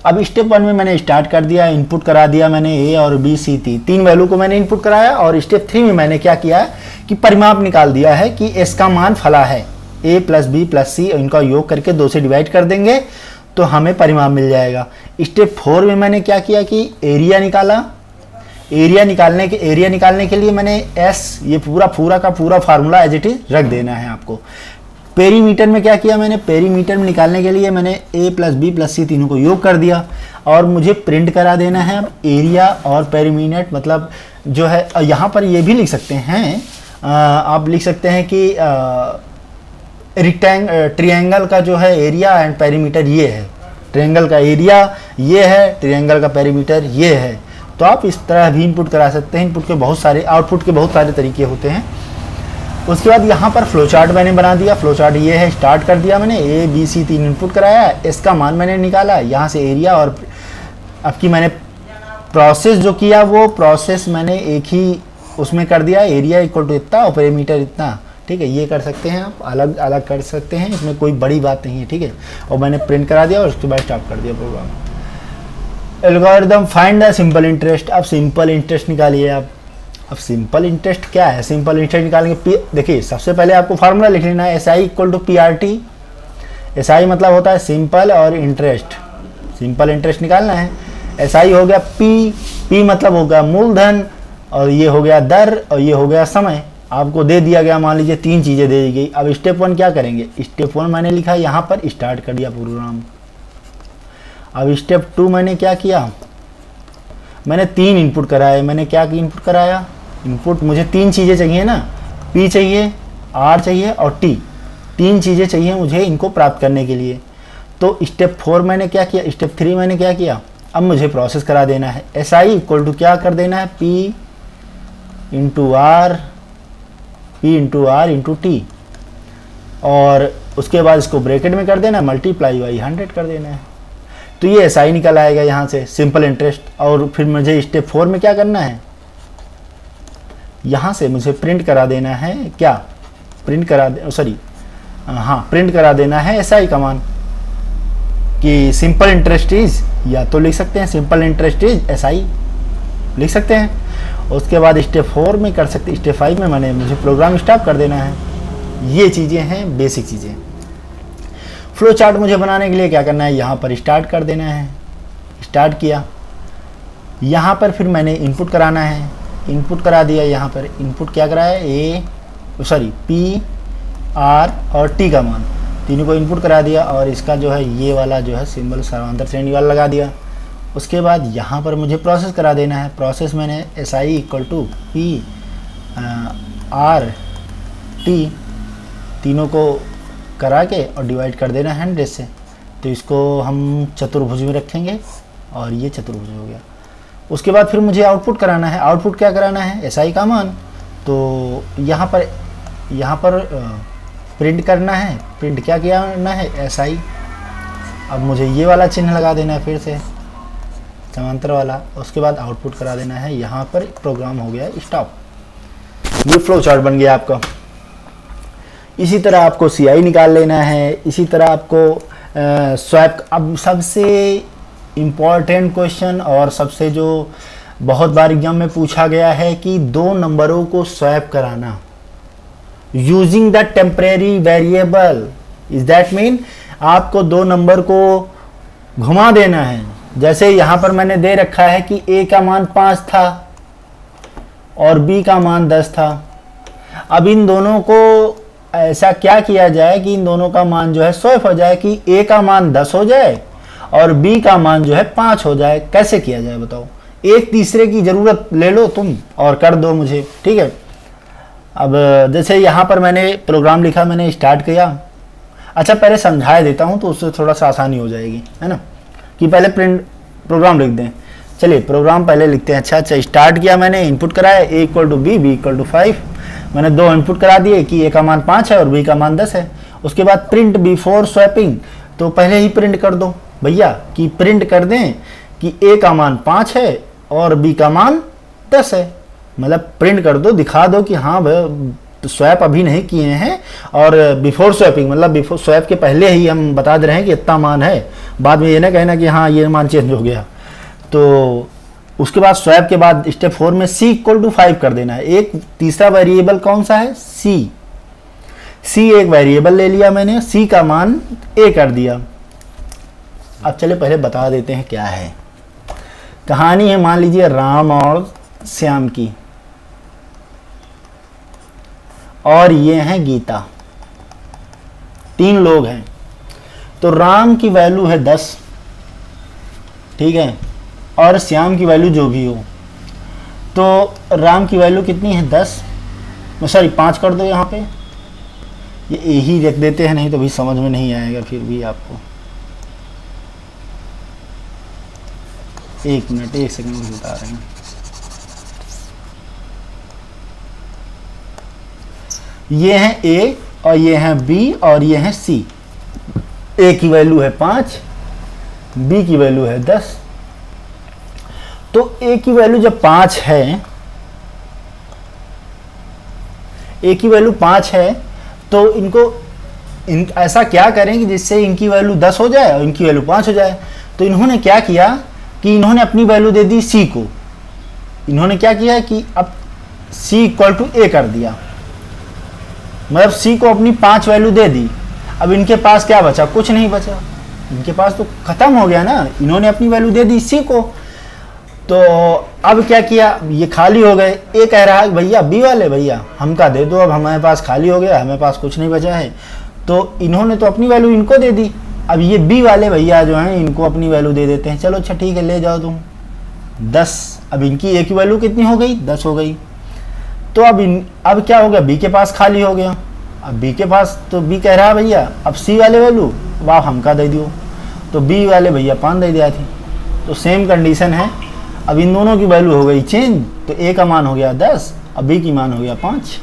अब स्टेप 1 में मैंने स्टार्ट कर दिया, इनपुट करा दिया मैंने ए और बी सी थी, 3 वैल्यू को मैंने इनपुट कराया। और स्टेप 3 में मैंने क्या किया है कि परिमाप निकाल दिया है कि एस का मान फला है, ए प्लस बी प्लस सी, इनका योग करके 2 से डिवाइड कर देंगे तो हमें परिमाप मिल जाएगा। स्टेप 4 में मैंने क्या किया कि एरिया निकाला। एरिया निकालने के लिए मैंने एस, ये पूरा का पूरा फार्मूला एज इट इज रख देना है आपको। पेरीमीटर में क्या किया मैंने, पेरीमीटर में निकालने के लिए मैंने ए प्लस बी प्लस सी तीनों को योग कर दिया और मुझे प्रिंट करा देना है। अब एरिया और पेरीमीटर मतलब जो है, यहाँ पर ये भी लिख सकते हैं, आप लिख सकते हैं कि ट्रायंगल का जो है एरिया एंड पेरीमीटर ये है, ट्रायंगल का एरिया ये है, ट्रायंगल का पेरीमीटर ये है। तो आप इस तरह भी इनपुट करा सकते हैं। इनपुट के बहुत सारे, आउटपुट के बहुत सारे तरीके होते हैं। उसके बाद यहाँ पर फ्लो चार्ट मैंने बना दिया। फ्लो चार्ट ये है, स्टार्ट कर दिया मैंने, ए बी सी 3 इनपुट कराया, इसका मान मैंने निकाला, यहाँ से एरिया और अब की मैंने प्रोसेस जो किया वो प्रोसेस मैंने एक ही उसमें कर दिया, एरिया इक्वल टू इतना और पेरीमीटर इतना, ठीक है। ये कर सकते हैं आप, अलग अलग कर सकते हैं, इसमें कोई बड़ी बात नहीं है, ठीक है। और मैंने प्रिंट करा दिया और उसके बाद स्टॉप कर दिया program. Algorithm find the simple interest. अब सिंपल इंटरेस्ट निकालिए आप। अब सिंपल इंटरेस्ट क्या है, सिंपल इंटरेस्ट निकालेंगे, देखिए सबसे पहले आपको फार्मूला लिख लेना है, S I equal to P R T. S I मतलब होता है सिंपल और इंटरेस्ट, सिंपल इंटरेस्ट निकालना है। एस आई हो गया पी, पी मतलब होगा मूलधन, और ये हो गया दर, और ये हो गया समय। आपको दे दिया गया, मान लीजिए 3 चीज़ें दे दी गई। अब स्टेप 1 क्या करेंगे, स्टेप 1 मैंने लिखा यहाँ पर, स्टार्ट कर दिया प्रोग्राम। अब स्टेप 2 मैंने क्या किया, मैंने 3 इनपुट कराए। मैंने क्या इनपुट कराया, इनपुट मुझे 3 चीज़ें चाहिए ना, P चाहिए, R चाहिए और T, 3 चीज़ें चाहिए मुझे इनको प्राप्त करने के लिए। तो स्टेप 4 मैंने क्या किया, स्टेप 3 मैंने क्या किया, अब मुझे प्रोसेस करा देना है। एस आई इक्वल टू क्या कर देना है, P into R, P into R into T, और उसके बाद इसको ब्रैकेट में कर देना, मल्टीप्लाई बाई 100 कर देना है। तो ये एस आई निकल आएगा यहाँ से, सिंपल इंटरेस्ट। और फिर मुझे स्टेप 4 में क्या करना है, यहाँ से मुझे प्रिंट करा देना है, क्या प्रिंट करा दे, सॉरी हाँ, प्रिंट करा देना है एस आई का मान, कि सिंपल इंटरेस्ट इज, या तो लिख सकते हैं simple interest is S I लिख सकते हैं। उसके बाद स्टेप 4 में कर सकते, स्टेप 5 में मैंने मुझे प्रोग्राम स्टॉप कर देना है। ये चीज़ें हैं बेसिक चीज़ें। फ्लो चार्ट मुझे बनाने के लिए क्या करना है, यहाँ पर स्टार्ट कर देना है, स्टार्ट किया। यहाँ पर फिर मैंने इनपुट कराना है, इनपुट करा दिया। यहाँ पर इनपुट क्या कराया, P R और T का मान, तीनों को इनपुट करा दिया। और इसका जो है ये वाला जो है सिंबल समांतर श्रेणी वाला लगा दिया। उसके बाद यहाँ पर मुझे प्रोसेस करा देना है। प्रोसेस मैंने S I equal to P R T तीनों को करा के और डिवाइड कर देना है 100 से। तो इसको हम चतुर्भुज में रखेंगे और ये चतुर्भुज हो गया। उसके बाद फिर मुझे आउटपुट कराना है। आउटपुट क्या कराना है, एस आई का मान। तो यहाँ पर प्रिंट करना है, प्रिंट क्या करना है, एस आई। अब मुझे ये वाला चिन्ह लगा देना है फिर से, समांतर वाला। उसके बाद आउटपुट करा देना है। यहाँ पर प्रोग्राम हो गया स्टॉप। ये फ्लो चार्ट बन गया आपका। इसी तरह आपको सी आई निकाल लेना है। इसी तरह आपको स्वैप। अब सबसे इम्पॉर्टेंट क्वेश्चन और सबसे जो बहुत बार एग्जाम में पूछा गया है कि 2 नंबरों को स्वैप कराना using the temporary variable. Is that mean आपको 2 नंबर को घुमा देना है। जैसे यहाँ पर मैंने दे रखा है कि a का मान 5 था और b का मान 10 था। अब इन दोनों को ऐसा क्या किया जाए कि इन दोनों का मान जो है स्वैप हो जाए, कि a का मान 10 हो जाए और b का मान जो है 5 हो जाए। कैसे किया जाए बताओ? एक तीसरे की ज़रूरत ले लो तुम और कर दो मुझे, ठीक है। अब जैसे यहाँ पर मैंने प्रोग्राम लिखा, मैंने स्टार्ट किया। अच्छा पहले समझा देता हूँ तो उससे थोड़ा सा आसानी हो जाएगी, है ना, कि पहले प्रिंट प्रोग्राम लिख दें। चलिए प्रोग्राम पहले लिखते हैं। अच्छा स्टार्ट किया मैंने, इनपुट कराया a equal to B, B equal to 5। मैंने दो इनपुट करा दिए कि a का मान 5 है और b का मान 10 है। उसके बाद प्रिंट बिफोर स्वैपिंग, तो पहले ही प्रिंट कर दो भैया, कि प्रिंट कर दें कि a का मान 5 है और b का मान 10 है। मतलब प्रिंट कर दो, दिखा दो कि हाँ भाई स्वैप अभी नहीं किए हैं, और बिफोर स्वैपिंग मतलब बिफोर स्वैप के पहले ही हम बता दे रहे हैं कि इतना मान है। बाद में ये ना कहना कि हाँ ये मान चेंज हो गया। तो उसके बाद स्वैप के बाद स्टेप 4 में c इक्वल टू 5 कर देना है। एक तीसरा वेरिएबल कौन सा है? c एक वेरिएबल ले लिया मैंने, c का मान a कर दिया। अब चले पहले बता देते हैं क्या है। कहानी है मान लीजिए राम और श्याम की, और ये हैं गीता। 3 लोग हैं। तो राम की वैल्यू है 10, ठीक है, और श्याम की वैल्यू जो भी हो। तो राम की वैल्यू कितनी है? 10, सॉरी 5 कर दो यहाँ पे। ये यही रख देते हैं, नहीं तो भी समझ में नहीं आएगा फिर भी आपको। एक मिनट, 1 सेकंड बता रहे हैं। ये हैं a और ये हैं b और ये हैं c। a की वैल्यू है 5, b की वैल्यू है 10। तो a की वैल्यू जब 5 है, a की वैल्यू 5 है, तो इनको ऐसा क्या करें कि जिससे इनकी वैल्यू 10 हो जाए और इनकी वैल्यू 5 हो जाए। तो इन्होंने क्या किया कि इन्होंने अपनी वैल्यू दे दी c को। इन्होंने क्या किया कि अब c इक्वल टू a कर दिया, मतलब c को अपनी 5 वैल्यू दे दी। अब इनके पास क्या बचा? कुछ नहीं बचा, इनके पास तो खत्म हो गया ना। इन्होंने अपनी वैल्यू दे दी c को, तो अब क्या किया? ये खाली हो गए। ए कह रहा है भैया b वाले भैया हमका दे दो, अब हमारे पास खाली हो गया, हमारे पास कुछ नहीं बचा है। तो इन्होंने तो अपनी वैल्यू इनको दे दी। अब ये b वाले भैया जो हैं इनको अपनी वैल्यू दे देते हैं। चलो अच्छा ठीक है, ले जाओ तुम 10। अब इनकी a की वैल्यू कितनी हो गई? 10 हो गई। तो अब क्या हो गया? b के पास खाली हो गया। अब b के पास, तो b कह रहा है भैया अब c वाले वैल्यू वाह हमका दे दियो। तो b वाले भैया 5 दे दिया थी। तो सेम कंडीशन है। अब इन दोनों की वैल्यू हो गई चेंज। तो a का मान हो गया 10, अब b की मान हो गया 5।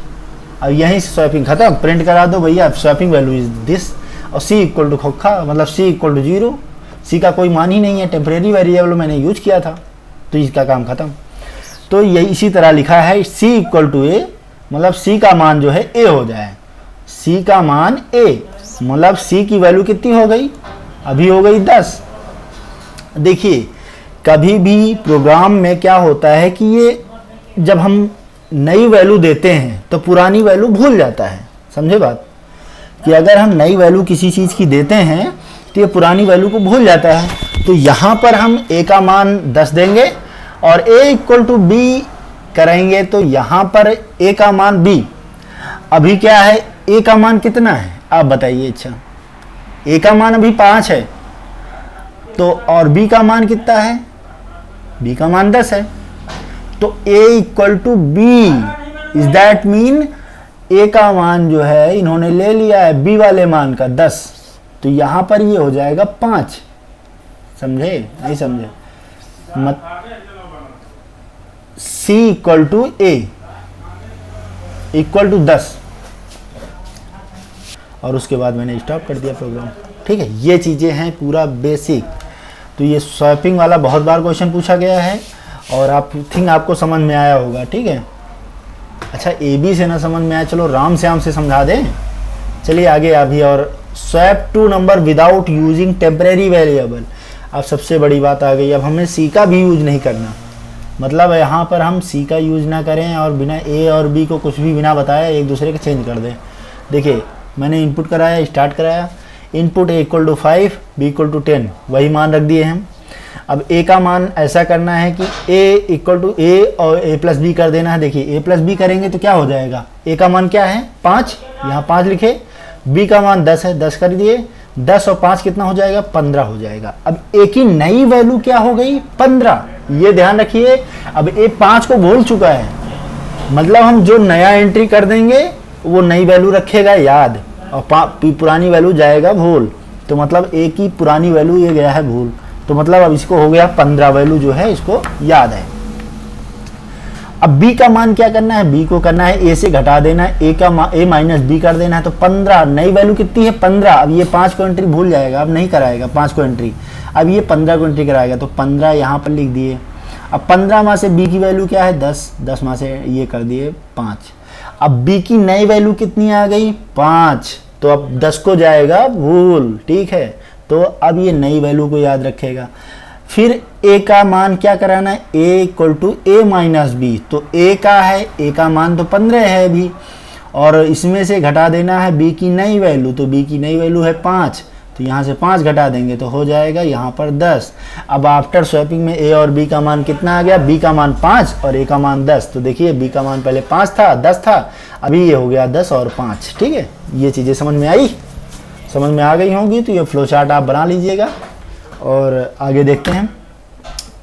अब यहीं से स्वैपिंग खत्म। प्रिंट करा दो भैया स्वैपिंग वैल्यू इज दिस, और c इक्वल टू खोखा, मतलब c इक्वल टू 0। c का कोई मान ही नहीं है, टेम्परेरी वेरिएबल मैंने यूज किया था, तो इसका काम खत्म। तो यही इसी तरह लिखा है c इक्वल टू a, मतलब c का मान जो है a हो जाए। c का मान a, मतलब c की वैल्यू कितनी हो गई? अभी हो गई 10। देखिए कभी भी प्रोग्राम में क्या होता है कि ये जब हम नई वैल्यू देते हैं तो पुरानी वैल्यू भूल जाता है। समझे बात? कि अगर हम नई वैल्यू किसी चीज़ की देते हैं तो ये पुरानी वैल्यू को भूल जाता है। तो यहाँ पर हम a का मान 10 देंगे और a इक्वल टू b करेंगे, तो यहाँ पर a का मान b। अभी क्या है? a का मान कितना है आप बताइए? अच्छा a का मान अभी 5 है, तो और b का मान कितना है? b का मान 10 है। तो a equal to b is that mean a का मान जो है इन्होंने ले लिया है b वाले मान का 10, तो यहां पर ये हो जाएगा 5। समझे? नहीं समझे? मत c equal to a equal to 10, और उसके बाद मैंने स्टॉप कर दिया प्रोग्राम। ठीक है, ये चीज़ें हैं पूरा बेसिक। तो ये स्वैपिंग वाला बहुत बार क्वेश्चन पूछा गया है और आप थिंक आपको समझ में आया होगा। ठीक है, अच्छा ए बी से ना समझ में आया, चलो राम श्याम से समझा दें। चलिए आगे अभी, और swap two number without using temporary variable. अब सबसे बड़ी बात आ गई, अब हमें सी का भी यूज नहीं करना। मतलब यहाँ पर हम सी का यूज ना करें और बिना ए और बी को कुछ भी बिना बताए एक दूसरे के चेंज कर दें। देखिए मैंने इनपुट कराया, स्टार्ट कराया, input A equal to 5, B equal to 10, वही मान रख दिए हम। अब ए का मान ऐसा करना है कि ए इक्वल टू ए और ए प्लस बी कर देना है। देखिए ए प्लस बी करेंगे तो क्या हो जाएगा, ए का मान क्या है 5, यहाँ 5 लिखे, बी का मान 10 है, 10 कर दिए, 10 और 5 कितना हो जाएगा 15 हो जाएगा। अब ए की नई वैल्यू क्या हो गई 15, ये ध्यान रखिए। अब ए 5 को भूल चुका है, मतलब हम जो नया एंट्री कर देंगे वो नई वैल्यू रखेगा याद, और पुरानी वैल्यू जाएगा भूल। तो मतलब ए की पुरानी वैल्यू ये गया है भूल, तो मतलब अब इसको हो गया 15 वैल्यू जो है इसको याद है। अब बी का मान क्या करना है, बी को करना है ए से घटा देना है, ए का ए माइनस बी कर देना है। तो 15 नई वैल्यू कितनी है 15। अब ये 5 को एंट्री भूल जाएगा, अब नहीं कराएगा 5 को एंट्री, अब ये 15 को एंट्री कराएगा। तो 15 यहाँ पर लिख दिए। अब 15 में से बी की वैल्यू क्या है 10, 10 में से ये कर दिए 5। अब बी की नई वैल्यू कितनी आ गई 5, तो अब 10 को जाएगा भूल, ठीक है। तो अब ये नई वैल्यू को याद रखेगा। फिर ए का मान क्या कराना है, A equal to A minus B. तो ए का है, ए का मान तो 15 है अभी, और इसमें से घटा देना है बी की नई वैल्यू। तो बी की नई वैल्यू है 5, तो यहाँ से 5 घटा देंगे तो हो जाएगा यहाँ पर 10। अब आफ्टर स्वैपिंग में ए और बी का मान कितना आ गया, बी का मान 5 और ए का मान 10। तो देखिए बी का मान पहले 5 था, 10 था, अभी ये हो गया 10 और 5, ठीक है। ये चीज़ें समझ में आई, समझ में आ गई होंगी। तो ये फ्लो चार्ट आप बना लीजिएगा और आगे देखते हैं।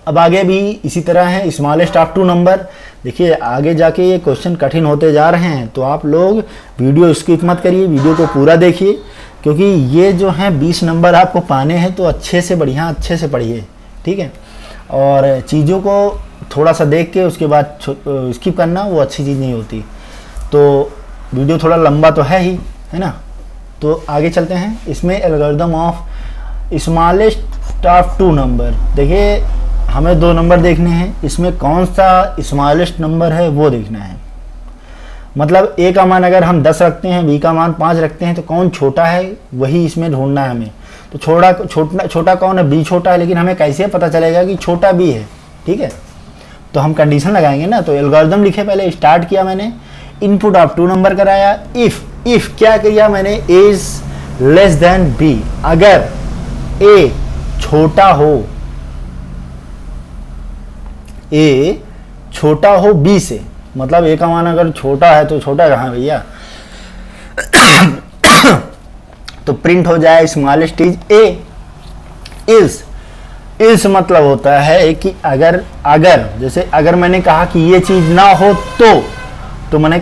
अब आगे भी इसी तरह है, स्मॉलेस्ट ऑफ 2 नंबर। देखिए आगे जाके ये क्वेश्चन कठिन होते जा रहे हैं, तो आप लोग वीडियो स्किप मत करिए, वीडियो को पूरा देखिए, क्योंकि ये जो हैं 20 नंबर आपको पाने हैं, तो अच्छे से बढ़िया अच्छे से पढ़िए, ठीक है। और चीज़ों को थोड़ा सा देख के उसके बाद स्किप करना वो अच्छी चीज़ नहीं होती। तो वीडियो थोड़ा लंबा तो है ही, है ना। तो आगे चलते हैं। इसमें algorithm of smallest of 2 number. देखिए हमें 2 नंबर देखने हैं, इसमें कौन सा स्मॉलेस्ट नंबर है वो देखना है। मतलब ए का मान अगर हम 10 रखते हैं, बी का मान 5 रखते हैं, तो कौन छोटा है वही इसमें ढूंढना है हमें। तो छोटा कौन है, बी छोटा है, लेकिन हमें कैसे पता चलेगा कि छोटा बी है, ठीक है। तो हम कंडीशन लगाएंगे ना। तो एल्गोरिथम लिखे, पहले स्टार्ट किया मैंने, इनपुट ऑफ 2 नंबर कराया। इफ क्या किया मैंने, ए इज लेस देन बी। अगर ए छोटा हो, ए छोटा हो बी से, मतलब ए का मान अगर छोटा है तो छोटा कहाँ है भैया तो प्रिंट हो जाए स्मॉलेस्ट इज ए। इल्स मतलब होता है कि अगर जैसे अगर मैंने कहा कि ये चीज ना हो तो मैंने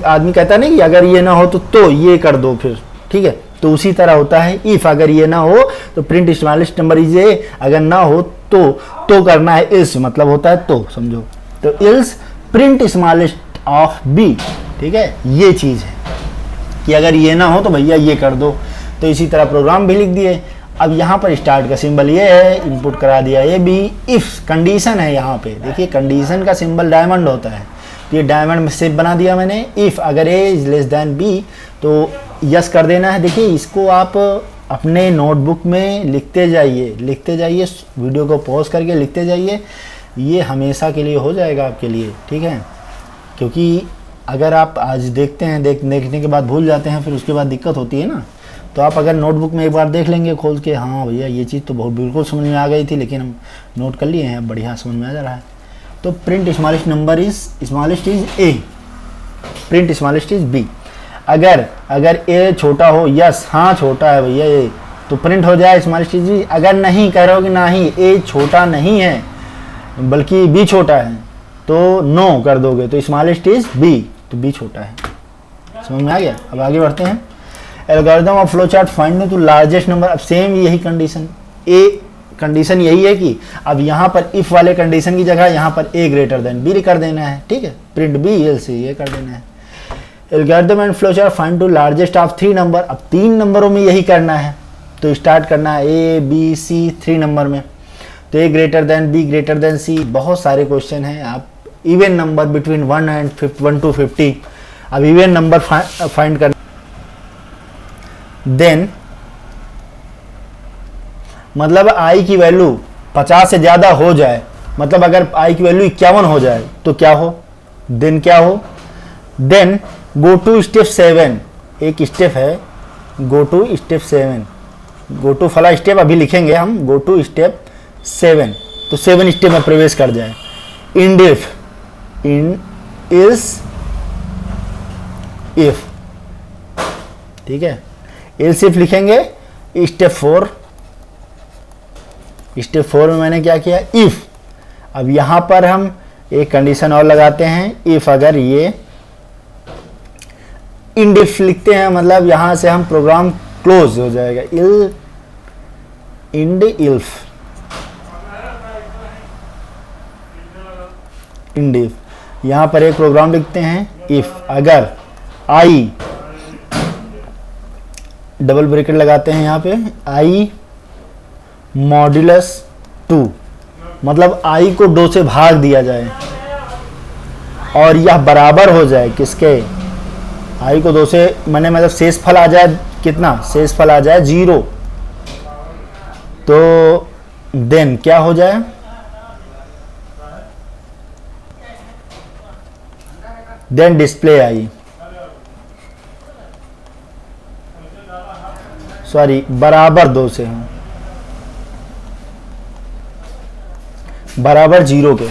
आदमी कहता नहीं कि अगर ये ना हो तो ये कर दो फिर, ठीक है। तो उसी तरह होता है इफ, अगर ये ना हो तो print smallest number is a, अगर ना हो तो करना है इल्स, मतलब होता है तो, समझो। तो else print smallest of B, ठीक है। ये चीज है कि अगर ये ना हो तो भैया ये कर दो। तो इसी तरह प्रोग्राम भी लिख दिए। अब यहाँ पर स्टार्ट का सिंबल ये है, इनपुट करा दिया ये बी। इफ कंडीशन है यहाँ पे, देखिए कंडीशन का सिंबल डायमंड होता है, तो ये डायमंड शेप बना दिया मैंने। इफ अगर ए इज लेस देन बी तो यस कर देना है। देखिए इसको आप अपने नोटबुक में लिखते जाइए, वीडियो को पॉज करके लिखते जाइए, ये हमेशा के लिए हो जाएगा आपके लिए, ठीक है। क्योंकि अगर आप आज देखते हैं, देखने के बाद भूल जाते हैं, फिर उसके बाद दिक्कत होती है ना। तो आप अगर नोटबुक में एक बार देख लेंगे खोल के, हाँ भैया ये चीज़ तो बहुत बिल्कुल समझ में आ गई थी, लेकिन हम नोट कर लिए हैं, बढ़िया समझ में आ जा रहा है। तो print smallest number is smallest is A, print smallest is B. अगर ए छोटा हो, यस हाँ छोटा है भैया ए, तो प्रिंट हो जाए स्मॉलेस्ट इज बी। अगर नहीं करोगे, नहीं ए छोटा नहीं है बल्कि बी छोटा है, तो नो कर दोगे, तो स्मॉलेस्ट इज बी, तो बी छोटा है। समझ में आ गया। अब आगे बढ़ते हैं। Algorithm of flow chart find to largest number. अब सेम यही कंडीशन, ए कंडीशन यही है कि अब यहाँ पर इफ वाले कंडीशन की जगह यहाँ पर ए ग्रेटर देन बी कर देना है, ठीक है। प्रिंट बी एल से ये कर देना है। Algorithm and flow chart find to largest of 3 number. अब 3 नंबरों में यही करना है, तो स्टार्ट करना है ए बी सी 3 नंबर में। तो A greater than B greater than C, बहुत सारे क्वेश्चन हैं। आप इवन नंबर बिटवीन 1 to 50, अब इवन नंबर फाइंड करना। देन मतलब आई की वैल्यू 50 से ज़्यादा हो जाए, मतलब अगर आई की वैल्यू 51 हो जाए तो क्या हो, देन क्या हो, देन गो टू स्टेप 7। एक स्टेप है, go to step 7, go to फला स्टेप अभी लिखेंगे हम, गो टू स्टेप 7, तो 7 स्टेप में प्रवेश कर जाए। End if, in is if, ठीक है। एल्स इफ लिखेंगे स्टेप 4, स्टेप 4 में मैंने क्या किया, इफ। अब यहां पर हम एक कंडीशन और लगाते हैं, इफ अगर ये इंड इफ लिखते हैं मतलब यहां से हम प्रोग्राम क्लोज हो जाएगा। End elif, end if. यहां पर एक प्रोग्राम लिखते हैं, इफ अगर आई, डबल ब्रैकेट लगाते हैं यहां पे, आई मॉड्यूलस 2, मतलब आई को 2 से भाग दिया जाए और यह बराबर हो जाए किसके, आई को 2 से मैंने मतलब शेषफल आ जाए कितना, शेषफल आ जाए 0, तो देन क्या हो जाए, देन डिस्प्ले आई, सॉरी बराबर 2 से, बराबर 0 के।